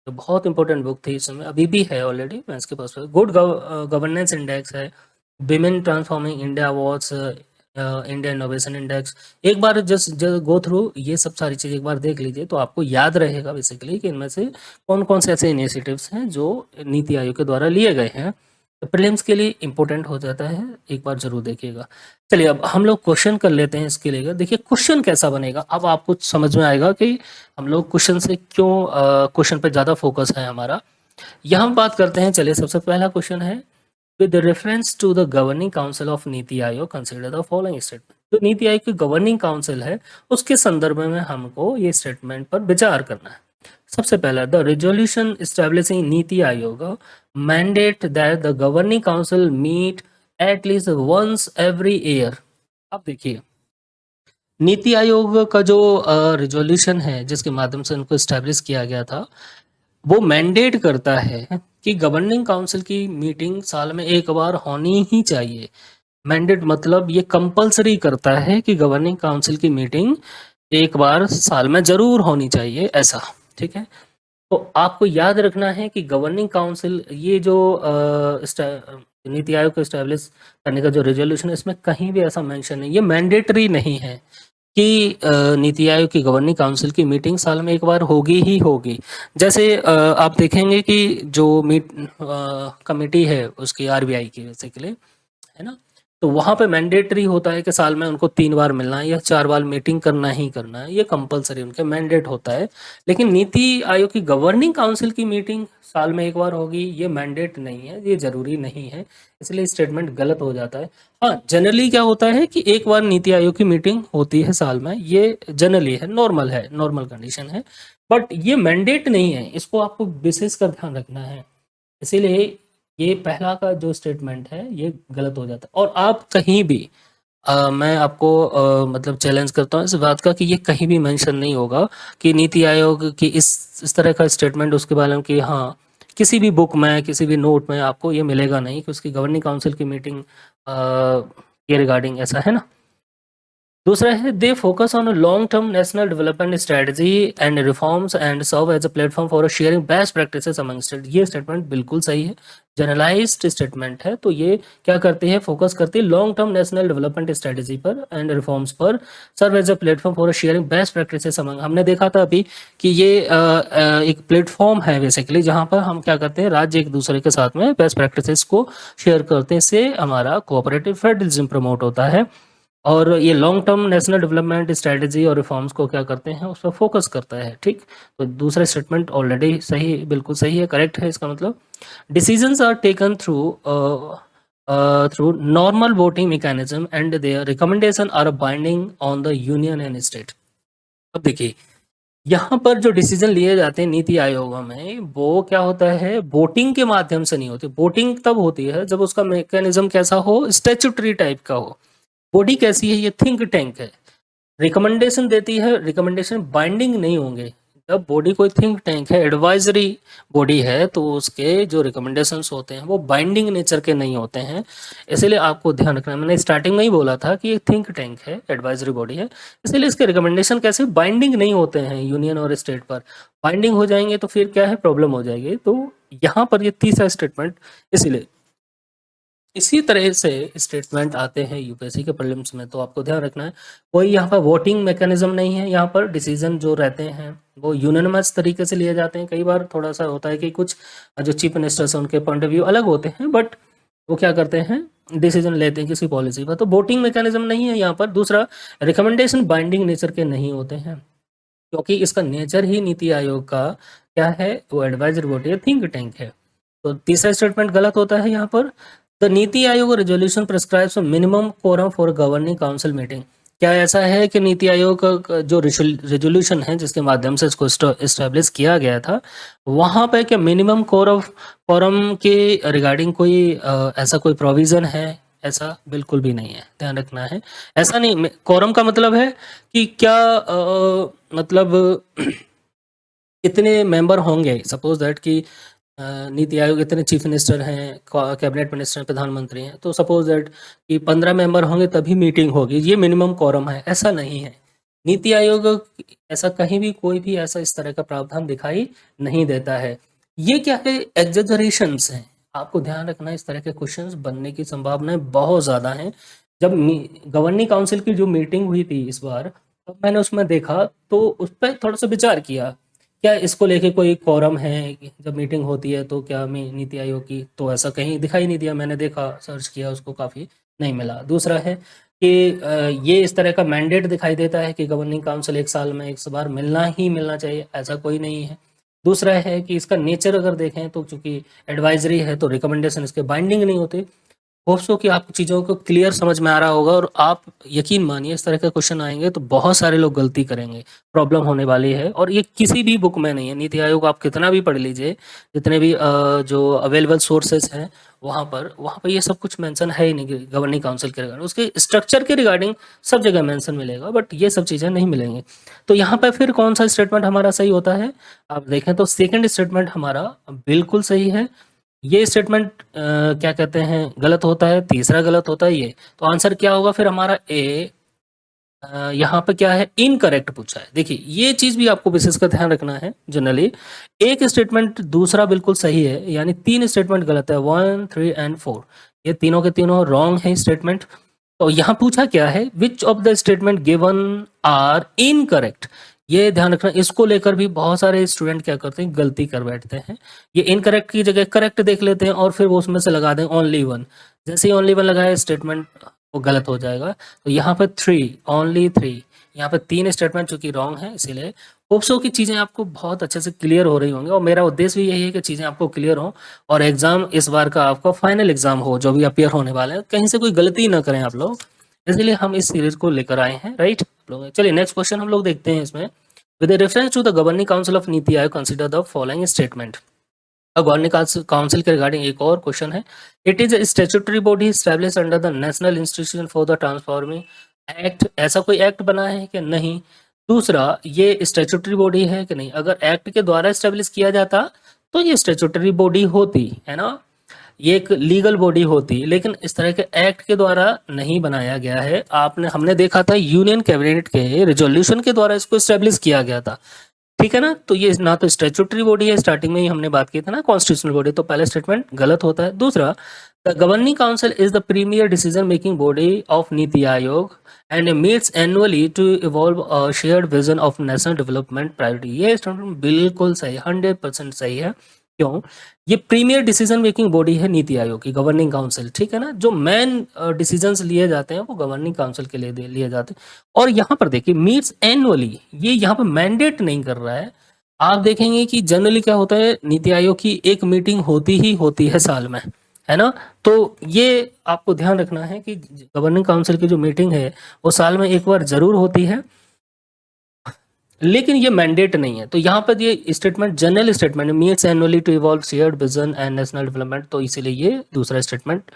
तो बहुत इंपॉर्टेंट बुक थी, इस समय अभी भी है ऑलरेडी, मैं इसके पास। गुड गवर्नेंस इंडेक्स है, women transforming India awards, India innovation index. एक बार जस्ट गो थ्रू ये सब सारी चीज़ एक बार देख लीजिए तो आपको याद रहेगा बेसिकली कि इनमें से कौन-कौन से ऐसे इनिशिएटिव्स हैं जो नीति आयोग के द्वारा लिए गए हैं। तो प्रीलिम्स के लिए इम्पोर्टेंट हो जाता है, एक बार ज़रूर देखिएगा। चलिए अब हम लोग क्वेश्चन कर लेते हैं इसके लिए। देखिए क्वेश्चन कैसा बनेगा, अब आपको समझ में आएगा कि हम लोग क्वेश्चन से क्यों क्वेश्चन पे ज़्यादा फोकस है हमारा। यहाँ हम बात करते हैं, चलिए सबसे पहला क्वेश्चन है, with reference to the governing council of NITI Aayog consider the following statement. जो नीति आयोग की गवर्निंग काउंसिल है उसके संदर्भ में हमको ये स्टेटमेंट पर विचार करना है। सबसे पहला, the resolution establishing NITI Aayog mandate that the governing council meet at least once every year. अब देखिए नीति आयोग का जो रेजोल्यूशन है जिसके माध्यम से उनको एस्टैब्लिश किया गया था, वो मैंडेट करता है कि गवर्निंग काउंसिल की मीटिंग साल में एक बार होनी ही चाहिए। मैंडेट मतलब ये कंपल्सरी करता है कि गवर्निंग काउंसिल की मीटिंग एक बार साल में जरूर होनी चाहिए, ऐसा, ठीक है। तो आपको याद रखना है कि गवर्निंग काउंसिल, ये जो नीति आयोग को एस्टैब्लिश करने का जो रेजोल्यूशन है, इसमें कहीं भी ऐसा मेंशन नहीं, ये मैंडेटरी नहीं है कि नीति आयोग की गवर्निंग काउंसिल की मीटिंग साल में एक बार होगी ही होगी। जैसे आप देखेंगे कि जो कमेटी है उसकी आरबीआई की बेसिकली, है ना, तो वहाँ पे मैंडेटरी होता है कि साल में उनको 3 बार मिलना है या 4 बार मीटिंग करना ही करना है, ये कंपल्सरी उनके मैंडेट होता है। लेकिन नीति आयोग की गवर्निंग काउंसिल की मीटिंग साल में एक बार होगी, ये मैंडेट नहीं है, ये ज़रूरी नहीं है, इसलिए स्टेटमेंट गलत हो जाता है। हाँ, जनरली क्या होता है कि एक बार नीति आयोग की मीटिंग होती है साल में, ये जनरली है, नॉर्मल कंडीशन है, बट ये मैंडेट नहीं है, इसको आपको विशेष कर ध्यान रखना है। इसीलिए ये पहला का जो स्टेटमेंट है ये गलत हो जाता है। और आप कहीं भी मैं आपको मतलब चैलेंज करता हूँ इस बात का कि ये कहीं भी मेंशन नहीं होगा कि नीति आयोग की इस तरह का स्टेटमेंट उसके बारे में, कि हाँ किसी भी बुक में, किसी भी नोट में आपको ये मिलेगा नहीं कि उसकी गवर्निंग काउंसिल की मीटिंग के रिगार्डिंग ऐसा है ना। दूसरा है, they focus on long term national development strategy and reforms and serve as a platform for sharing best practices among state. ये स्टेटमेंट बिल्कुल सही है, जनरलाइज्ड स्टेटमेंट है, तो ये क्या करते हैं, फोकस करते हैं long term national development strategy पर एंड रिफॉर्म्स पर, serve as a platform for sharing best practices among. हमने देखा था अभी कि ये एक प्लेटफॉर्म है बेसिकली, जहाँ पर हम क्या करते हैं, राज्य एक दूसरे के साथ में बेस्ट प्रैक्टिसेस को शेयर करते हैं, इससे हमारा कोऑपरेटिव फेडरलिज्म प्रमोट होता है। और ये long term national development strategy और रिफॉर्म्स को क्या करते हैं, उस पर फोकस करता है, ठीक। तो दूसरा स्टेटमेंट ऑलरेडी सही, बिल्कुल सही है, करेक्ट है। इसका मतलब decisions are taken through normal voting mechanism and their recommendation are binding on the union and state. अब देखिए यहाँ पर जो डिसीजन लिए जाते हैं नीति आयोग में, वो क्या होता है, वोटिंग के माध्यम से नहीं होती। वोटिंग तब होती है जब उसका मैकेनिज्म कैसा हो, स्टैट्यूटरी टाइप का हो। बॉडी कैसी है, ये थिंक टैंक है, रिकमेंडेशन देती है, रिकमेंडेशन बाइंडिंग नहीं होंगे। जब बॉडी कोई थिंक टैंक है, एडवाइजरी बॉडी है, तो उसके जो रिकमेंडेशंस होते हैं वो बाइंडिंग नेचर के नहीं होते हैं। इसीलिए आपको ध्यान रखना, मैंने स्टार्टिंग में ही बोला था कि ये थिंक टैंक है, एडवाइजरी बॉडी है, इसीलिए इसके रिकमेंडेशन कैसे बाइंडिंग नहीं होते हैं यूनियन और स्टेट पर। बाइंडिंग हो जाएंगे तो फिर क्या है, प्रॉब्लम हो जाएगी। तो यहाँ पर ये तीसरा स्टेटमेंट, इसीलिए इसी तरह से स्टेटमेंट आते हैं यूपीएससी के प्रीलिम्स में, तो आपको ध्यान रखना है। कोई यहाँ पर वोटिंग मैकेनिज्म नहीं है, यहाँ पर डिसीजन जो रहते हैं वो यूनानिमस तरीके से लिए जाते हैं। कई बार थोड़ा सा होता है कि कुछ जो चीफ मिनिस्टर्स हैं उनके पॉइंट ऑफ व्यू अलग होते हैं, बट वो क्या करते हैं, डिसीजन लेते हैं किसी पॉलिसी पर। तो वोटिंग मैकेनिज्म नहीं है यहाँ पर। दूसरा, रिकमेंडेशन बाइंडिंग नेचर के नहीं होते हैं, क्योंकि इसका नेचर ही नीति आयोग का क्या है, वो एडवाइजरी बॉडी है, थिंक टैंक है। तो तीसरा स्टेटमेंट गलत होता है यहाँ पर। The NITI Aayog resolution prescribes minimum quorum for governing council meeting. क्या ऐसा है कि नीति आयोग का जो रेजोल्यूशन है जिसके माध्यम से इसको एस्टेब्लिश किया गया था, वहाँ पे क्या मिनिमम कोरम के रिगार्डिंग कोई ऐसा कोई प्रोविजन है? ऐसा बिल्कुल भी नहीं है, ध्यान रखना है। ऐसा नहीं, कोरम का मतलब है कि क्या मतलब कितने मेंबर होंगे। सपोज दैट कि नीति आयोग इतने चीफ मिनिस्टर हैं, कैबिनेट मिनिस्टर हैं, प्रधानमंत्री हैं, तो सपोज दैट कि 15 मेंबर होंगे तभी मीटिंग होगी, ये मिनिमम कोरम है। ऐसा नहीं है, नीति आयोग ऐसा कहीं भी कोई भी ऐसा इस तरह का प्रावधान दिखाई नहीं देता है। ये क्या है, एग्जेजरेशंस हैं। आपको ध्यान रखना है, इस तरह के क्वेश्चंस बनने की संभावनाएं बहुत ज़्यादा हैं। जब गवर्निंग काउंसिल की जो मीटिंग हुई थी इस बार, तब मैंने उसमें देखा तो उस पर थोड़ा सा विचार किया, क्या इसको लेके कोई कोरम है जब मीटिंग होती है तो क्या नीति आयोग की, तो ऐसा कहीं दिखाई नहीं दिया। मैंने देखा, सर्च किया, उसको काफ़ी नहीं मिला। दूसरा है कि ये इस तरह का मैंडेट दिखाई देता है कि गवर्निंग काउंसिल 1 साल में 1 बार मिलना ही मिलना चाहिए, ऐसा कोई नहीं है। दूसरा है कि इसका नेचर अगर देखें तो चूंकि एडवाइजरी है तो रिकमेंडेशन इसके बाइंडिंग नहीं होते। होप सो कि आपको चीज़ों को क्लियर समझ में आ रहा होगा, और आप यकीन मानिए इस तरह के क्वेश्चन आएंगे तो बहुत सारे लोग गलती करेंगे, प्रॉब्लम होने वाली है। और ये किसी भी बुक में नहीं है, नीति आयोग आप कितना भी पढ़ लीजिए, जितने भी जो अवेलेबल सोर्सेज हैं वहाँ पर ये सब कुछ मेंशन है ही नहीं गवर्निंग काउंसिल के रिगार्डिंग। उसके स्ट्रक्चर के रिगार्डिंग सब जगह मेंशन मिलेगा, बट ये सब चीज़ें नहीं मिलेंगी। तो यहाँ पर फिर कौन सा स्टेटमेंट हमारा सही होता है, आप देखें तो सेकेंड स्टेटमेंट हमारा बिल्कुल सही है। ये स्टेटमेंट क्या कहते हैं, गलत होता है। तीसरा गलत होता है ये। तो आंसर क्या होगा फिर हमारा ए। यहाँ पे क्या है, इनकरेक्ट पूछा है। देखिए ये चीज भी आपको विशेष का ध्यान रखना है। जनरली एक स्टेटमेंट दूसरा बिल्कुल सही है, यानी 3 स्टेटमेंट गलत है, 1, 3 एंड 4, ये तीनों के तीनों रॉन्ग है स्टेटमेंट। तो यहाँ पूछा क्या है, which of the statement given are incorrect. ये ध्यान रखना, इसको लेकर भी बहुत सारे स्टूडेंट क्या करते हैं, गलती कर बैठते हैं। ये इनकरेक्ट की जगह करेक्ट देख लेते हैं और फिर वो उसमें से लगा दें ओनली वन। जैसे ही ओनली वन लगाए स्टेटमेंट वो गलत हो जाएगा। तो यहाँ पर 3, ओनली 3, यहाँ पे 3 स्टेटमेंट चूंकि रॉन्ग है, इसीलिए होप सो की चीज़ें आपको बहुत अच्छे से क्लियर हो रही होंगी। और मेरा उद्देश्य भी यही है कि चीज़ें आपको क्लियर हो और एग्जाम इस बार का आपका फाइनल एग्जाम हो, जो भी अपियर होने वाला है, कहीं से कोई गलती ना करें आप लोग। इसलिए हम इस सीरीज को लेकर आए हैं, राइट लोग। चलिए नेक्स्ट क्वेश्चन हम लोग देखते हैं इसमें। With reference to the governing council of NITI Aayog consider the following statement. Governing council के रिगार्डिंग एक और क्वेश्चन है। It is a statutory body established under the national institution for the transforming act. ऐसा कोई एक्ट बना है कि नहीं। दूसरा, ये स्टैट्यूटरी बॉडी है कि नहीं। अगर एक्ट के द्वारा एस्टेब्लिश किया जाता तो ये स्टैट्यूटरी बॉडी होती है ना, ये एक लीगल बॉडी होती, लेकिन इस तरह के एक्ट के द्वारा नहीं बनाया गया है। हमने देखा था यूनियन कैबिनेट के रेजोल्यूशन के द्वारा इसको एस्टेब्लिश किया गया था, ठीक है ना। तो ये ना तो स्टैट्यूटरी बॉडी है, स्टार्टिंग में ही हमने बात की थी ना, कॉन्स्टिट्यूशनल बॉडी, तो पहला स्टेटमेंट गलत होता है। दूसरा, the governing council is the premier decision making body of NITI Aayog and meets annually to evolve a shared vision of national development priority. ये स्टेटमेंट बिल्कुल सही, 100% सही है। क्यों, ये प्रीमियर डिसीजन मेकिंग बॉडी है नीति आयोग की, गवर्निंग काउंसिल, ठीक है ना। जो मेन डिसीजंस लिए जाते हैं वो गवर्निंग काउंसिल के लिए लिए जाते हैं। और यहाँ पर देखिए मीट्स एनुअली, ये यहाँ पर मैंडेट नहीं कर रहा है। आप देखेंगे कि जनरली क्या होता है, नीति आयोग की एक मीटिंग होती ही होती है साल में, है ना। तो ये आपको ध्यान रखना है कि गवर्निंग काउंसिल की जो मीटिंग है वो साल में एक बार जरूर होती है, लेकिन ये मैंडेट नहीं है। तो यहाँ पर ये statement general statement, meets annually to evolve shared vision and national development, तो इसीलिए ये दूसरा स्टेटमेंट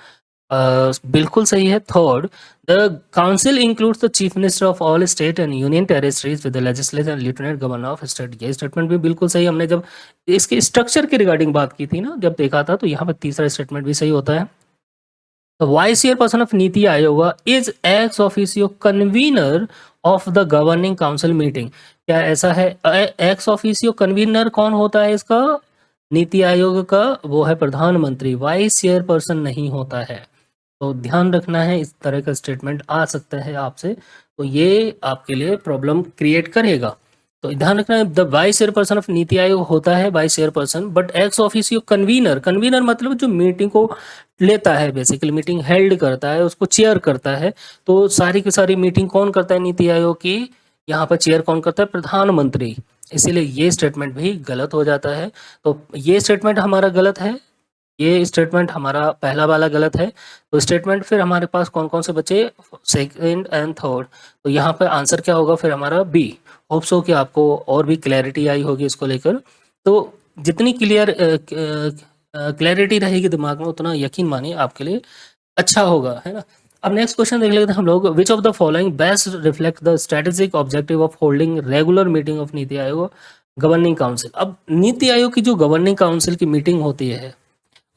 बिल्कुल सही है। Third, the council includes the chief minister of all state and union territories with the legislature and lieutenant governor of state. ये स्टेटमेंट भी बिल्कुल सही। हमने जब इसके स्ट्रक्चर के रिगार्डिंग बात की थी ना, जब देखा था, तो यहाँ पर तीसरा स्टेटमेंट भी सही होता है। The vice chairperson of NITI Aayog is ex officio convener of the governing council meeting। क्या ऐसा है? एक्स ऑफिसियो कन्वीनर कौन होता है इसका? नीति आयोग का वो है प्रधानमंत्री, वाइस चेयरपर्सन नहीं होता है। तो ध्यान रखना है, इस तरह का स्टेटमेंट आ सकता है आपसे, तो ये आपके लिए प्रॉब्लम क्रिएट करेगा। तो ध्यान रखना है, the vice chairperson of NITI आयोग होता है vice chairperson, but ex officio convener, convener मतलब जो मीटिंग को लेता है, बेसिकली मीटिंग हेल्ड करता है, उसको चेयर करता है। तो सारी की सारी मीटिंग कौन करता है नीति आयोग की? यहाँ पर चेयर कौन करता है? प्रधानमंत्री। इसीलिए ये स्टेटमेंट भी गलत हो जाता है। तो ये स्टेटमेंट हमारा गलत है, ये स्टेटमेंट हमारा पहला वाला गलत है। तो स्टेटमेंट फिर हमारे पास कौन कौन से बचे? Second and third. तो यहाँ पर आंसर क्या होगा फिर हमारा? बी। होप सो कि आपको और भी क्लैरिटी आई होगी इसको लेकर। तो जितनी क्लैरिटी रहेगी दिमाग में, उतना यकीन मानिए आपके लिए अच्छा होगा, है ना। अब नेक्स्ट क्वेश्चन देख लेते हैं हम लोग। विच of the following best reflect the strategic objective of holding regular meeting of NITI आयोग गवर्निंग काउंसिल। अब नीति आयोग की जो गवर्निंग काउंसिल की मीटिंग होती है,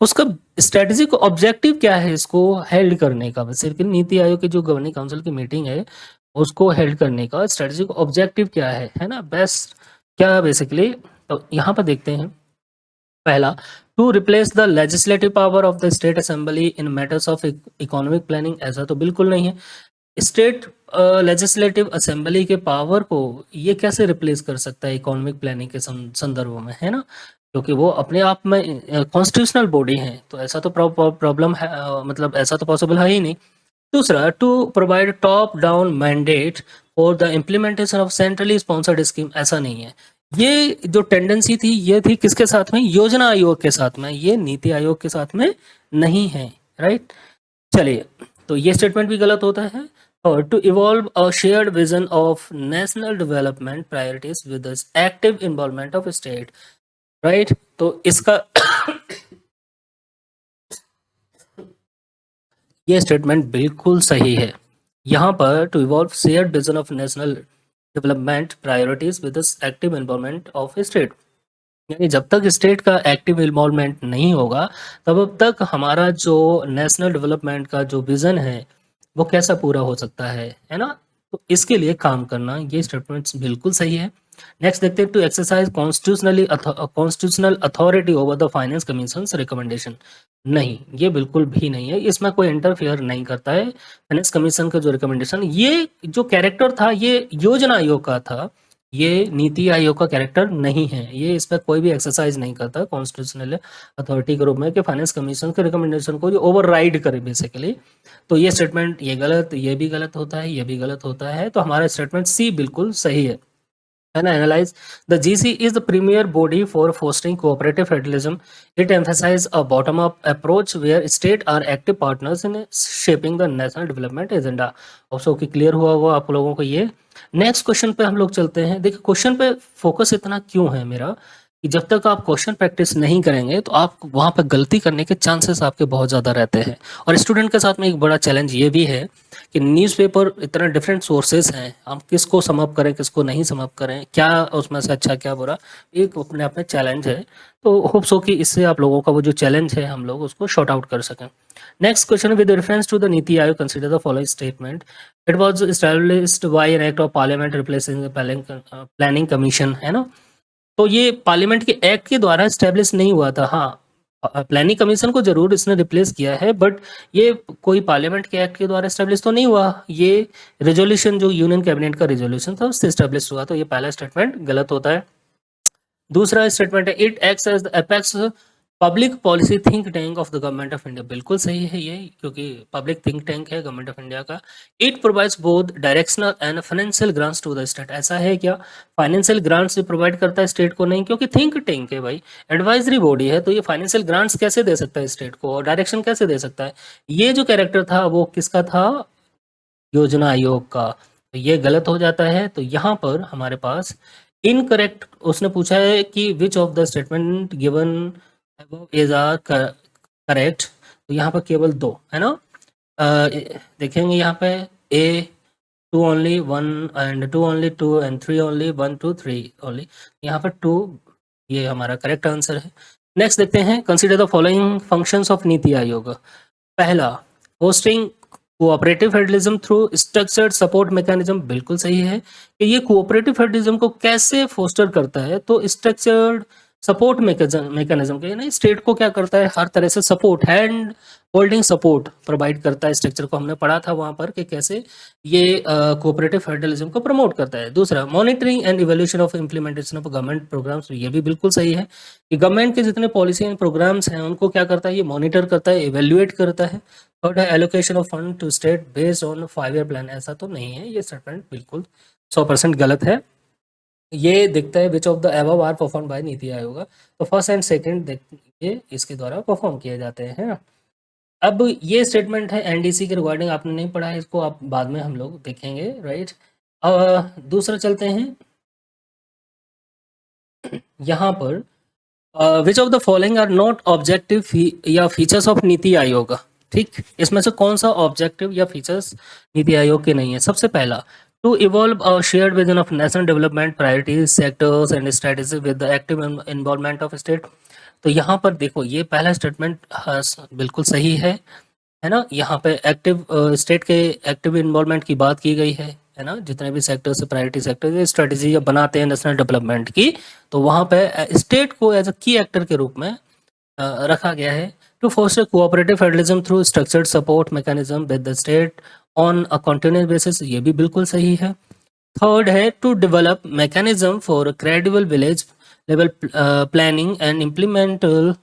उसका स्ट्रेटेजिक ऑब्जेक्टिव क्या है इसको हेल्ड करने का? सिर्फ नीति आयोग की जो गवर्निंग काउंसिल की मीटिंग है, उसको हेल्ड करने का स्ट्रेटेजिक ऑब्जेक्टिव क्या है ना, बेस्ट क्या बेसिकली। तो यहाँ पर देखते हैं। पहला, to replace the legislative power of the state assembly in matters of economic planning. ऐसा तो बिल्कुल नहीं है। स्टेट लेजिस्लेटिव असेंबली के पावर को ये कैसे रिप्लेस कर सकता है इकोनॉमिक प्लानिंग के संदर्भ में, है ना, क्योंकि वो अपने आप में कॉन्स्टिट्यूशनल बॉडी है। तो ऐसा तो प्रॉब्लम है, मतलब ऐसा तो पॉसिबल है ही नहीं। दूसरा, to provide top down mandate for the implementation of centrally sponsored scheme. ऐसा नहीं है। ये जो टेंडेंसी थी, ये थी किसके साथ में? योजना आयोग के साथ में। ये नीति आयोग के साथ में नहीं है, राइट। चलिए, तो ये स्टेटमेंट भी गलत होता है। और to evolve a shared vision of national development priorities with active involvement of state, right. तो इसका ये स्टेटमेंट बिल्कुल सही है। यहाँ पर to evolve shared vision of national development priorities with active involvement of state, यानी जब तक स्टेट का एक्टिव इन्वॉल्वमेंट नहीं होगा, तब तक हमारा जो नेशनल डेवलपमेंट का जो विजन है, वो कैसा पूरा हो सकता है ना। तो इसके लिए काम करना, ये स्टेटमेंट्स बिल्कुल सही है। नेक्स्ट देखते हैं, to exercise constitutional authority over the finance commission recommendation. नहीं, ये बिल्कुल भी नहीं है। इसमें कोई इंटरफेयर नहीं करता है। फाइनेंस कमीशन का जो रिकमेंडेशन, ये जो कैरेक्टर था, ये योजना आयोग का था, ये नीति आयोग का कैरेक्टर नहीं है। ये इस पर कोई भी एक्सरसाइज नहीं करता कॉन्स्टिट्यूशनल अथॉरिटी के रूप में कि फाइनेंस कमीशन के रिकमेंडेशन को जो ओवरराइड करे बेसिकली। तो ये स्टेटमेंट ये गलत, ये भी गलत होता है, ये भी गलत होता है। तो हमारा स्टेटमेंट सी बिल्कुल सही है ना। Analyse the GC is the premier body for fostering cooperative federalism. It emphasise a bottom up approach where state are active partners in shaping the national development agenda. Also कि क्लियर हुआ होगा आप लोगों को ये। नेक्स्ट क्वेश्चन पे हम लोग चलते हैं। देखिए, क्वेश्चन पे फोकस इतना क्यों है मेरा कि जब तक आप क्वेश्चन प्रैक्टिस नहीं करेंगे, तो आप वहाँ पर गलती करने के चांसेस आपके बहुत ज़्यादा रहते हैं। और स्टूडेंट के साथ में एक बड़ा चैलेंज ये भी है कि न्यूज़पेपर इतना डिफरेंट सोर्सेस हैं, हम किसको सम अप करें, किसको नहीं सम अप करें, क्या उसमें से अच्छा क्या बुरा, एक अपने आप में चैलेंज है। तो होप्स हो कि इससे आप लोगों का वो जो चैलेंज है, हम लोग उसको शॉर्ट आउट कर सकें। Next question, with reference to the NITI Aayog consider the following statement. It was established by an act of parliament replacing the planning commission, है ना। तो ये पार्लियामेंट के एक्ट के द्वारा स्टैब्लिश नहीं हुआ था। हाँ, प्लानिंग कमीशन को जरूर इसने रिप्लेस किया है, बट ये कोई पार्लियामेंट के एक्ट के द्वारा स्टैब्लिश तो नहीं हुआ। ये रेजोल्यूशन, जो यूनियन कैबिनेट का रेजोल्यूशन था, उससे स्टैब्लिश हुआ। तो ये पहला स्टेटमेंट गलत होता है। दूसरा स्टेटमेंट है, it acts as the apex public policy think tank of the government of India. बिल्कुल सही है ये, क्योंकि पब्लिक थिंक टैंक है गवर्नमेंट ऑफ इंडिया का। It provides both directional and financial grants to the state. ऐसा है क्या? फाइनेंशियल ग्रांट्स भी प्रोवाइड करता है स्टेट को? नहीं, क्योंकि थिंक टैंक है भाई, एडवाइजरी बॉडी है। तो ये फाइनेंशियल ग्रांट्स कैसे दे सकता है स्टेट को, और डायरेक्शन कैसे दे सकता है? ये जो कैरेक्टर था वो किसका था? योजना आयोग का। तो ये गलत हो जाता है। तो यहाँ पर हमारे पास इनकरेक्ट, उसने पूछा है कि which of the statement given above is are correct. तो यहाँ पर केवल 2 है ना। देखेंगे यहाँ पे A 2 only 1 and 2 only 2 and 3 only 1 2 3 only, यहाँ पर 2 ये हमारा करेक्ट आंसर है। नेक्स्ट देखते हैं, consider the following functions of NITI आयोग। पहला, hosting cooperative federalism through structured support mechanism, बिल्कुल सही है कि ये कोऑपरेटिव फेडरलिज्म को कैसे फोस्टर करता है, तो स्ट्रक्चर्ड सपोर्ट मैकेनिज्म के ना स्टेट को क्या करता है, हर तरह से support, hand holding support provide करता है। स्ट्रक्चर को हमने पढ़ा था वहां पर कि कैसे ये कोऑपरेटिव फेडरलिज्म को प्रमोट करता है। दूसरा, monitoring and evaluation of implementation of government programmes, ये भी बिल्कुल सही है कि गवर्नमेंट के जितने पॉलिसी एंड प्रोग्राम्स हैं उनको क्या करता है, ये मॉनिटर करता है, इवैल्यूएट करता है। थर्ड है, allocation of fund to state based on 5 year plan, ऐसा तो नहीं है, ये स्टेटमेंट बिल्कुल 100% गलत है। ये दिखता है which of the above are perform by NITI Aayog, तो फर्स्ट एंड सेकंड ये इसके द्वारा परफॉर्म किए जाते हैं। अब ये स्टेटमेंट है एनडीसी के रिगार्डिंग, आपने नहीं पढ़ा है इसको, आप बाद में हम लोग देखेंगे, राइट। दूसरा चलते हैं यहाँ पर, which of the following are not objective या फीचर्स ऑफ नीति आयोग। ठीक, इसमें से कौन सा ऑब्जेक्टिव या फीचर्स नीति आयोग के नहीं है। सबसे पहला, to evolve a shared vision of national development priorities sectors and strategy with the active involvement of state. तो यहाँ पर देखो ये पहला स्टेटमेंट बिल्कुल सही है ना। यहाँ पे एक्टिव स्टेट के एक्टिव इन्वॉल्वमेंट की बात की गई है ना। जितने भी सेक्टर से प्रायोरिटी सेक्टर स्ट्रेटेजी जब बनाते हैं नेशनल डेवलपमेंट की, तो वहाँ पे स्टेट को एज अ की एक्टर के रूप में रखा गया है। To foster cooperative federalism through structured support mechanism with the state on a continuous basis, ये भी बिल्कुल सही है। थर्ड है, to develop mechanism for credible village level planning and implemental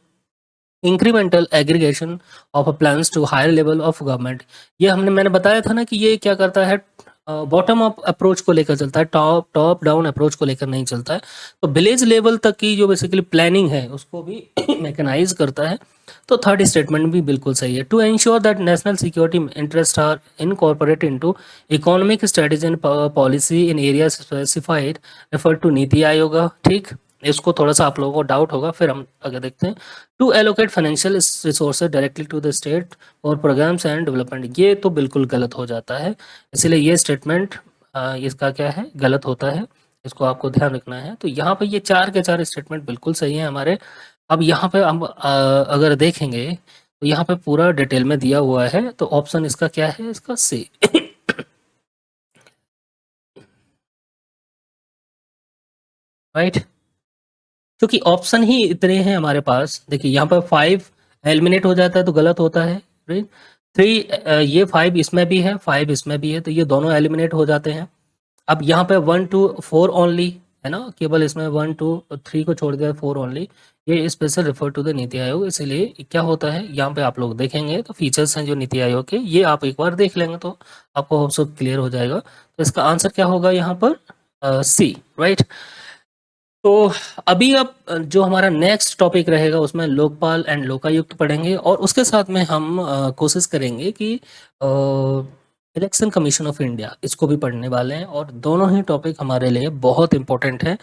incremental aggregation of plans to higher level of government. ये मैंने बताया था ना कि ये क्या करता है, बॉटम अप अप्रोच को लेकर चलता है, टॉप डाउन अप्रोच को लेकर नहीं चलता है। तो विलेज लेवल तक की जो बेसिकली प्लानिंग है उसको भी मैकेनाइज करता है। तो थर्ड स्टेटमेंट भी बिल्कुल सही है। To ensure that national security interest are incorporate into economic strategy and policy in area specified refer to NITI Aayog. ठीक, इसको थोड़ा सा आप लोगों को डाउट होगा, फिर हम आगे देखते हैं। To allocate financial resources directly to the state और प्रोग्राम्स एंड डेवलपमेंट, ये तो बिल्कुल गलत हो जाता है, इसलिए ये स्टेटमेंट इसका क्या है, गलत होता है, इसको आपको ध्यान रखना है। तो यहाँ पे ये 4 के 4 स्टेटमेंट बिल्कुल सही है हमारे। अब यहाँ पे हम अगर देखेंगे तो यहाँ पे पूरा डिटेल में दिया हुआ है, तो ऑप्शन इसका क्या है, इसका सी। राइट, क्योंकि ऑप्शन ही इतने हैं हमारे पास। देखिए यहाँ पर 5 एलिमिनेट हो जाता है तो गलत होता है, राइट। 3 ये 5 इसमें भी है, 5 इसमें भी है, तो ये दोनों एलिमिनेट हो जाते हैं। अब यहाँ पे 1 2 4 ओनली है ना, केवल इसमें 1 2 3 को छोड़ दिया, 4 ओनली, ये special refer to the NITI आयोग। इसीलिए क्या होता है, यहाँ पे आप लोग देखेंगे तो फीचर्स हैं जो नीति आयोग के, ये आप एक बार देख लेंगे तो आपको सब क्लियर हो जाएगा। तो इसका आंसर क्या होगा यहाँ पर, सी, राइट। तो अभी अब जो हमारा नेक्स्ट टॉपिक रहेगा उसमें लोकपाल एंड लोकायुक्त पढ़ेंगे, और उसके साथ में हम कोशिश करेंगे कि इलेक्शन कमीशन ऑफ इंडिया इसको भी पढ़ने वाले हैं, और दोनों ही टॉपिक हमारे लिए बहुत इंपॉर्टेंट है।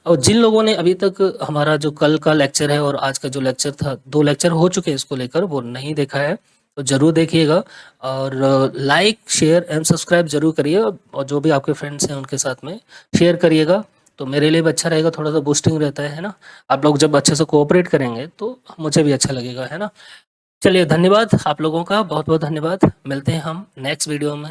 और जिन लोगों ने अभी तक हमारा जो कल का लेक्चर है और आज का जो लेक्चर था, 2 लेक्चर हो चुके हैं इसको लेकर, वो नहीं देखा है तो ज़रूर देखिएगा, और लाइक शेयर एंड सब्सक्राइब जरूर करिए, और जो भी आपके फ्रेंड्स हैं उनके साथ में शेयर करिएगा, तो मेरे लिए भी अच्छा रहेगा, थोड़ा सा बूस्टिंग रहता है ना। आप लोग जब अच्छे से कोऑपरेट करेंगे तो मुझे भी अच्छा लगेगा, है ना। चलिए, धन्यवाद आप लोगों का, बहुत बहुत धन्यवाद। मिलते हैं हम नेक्स्ट वीडियो में।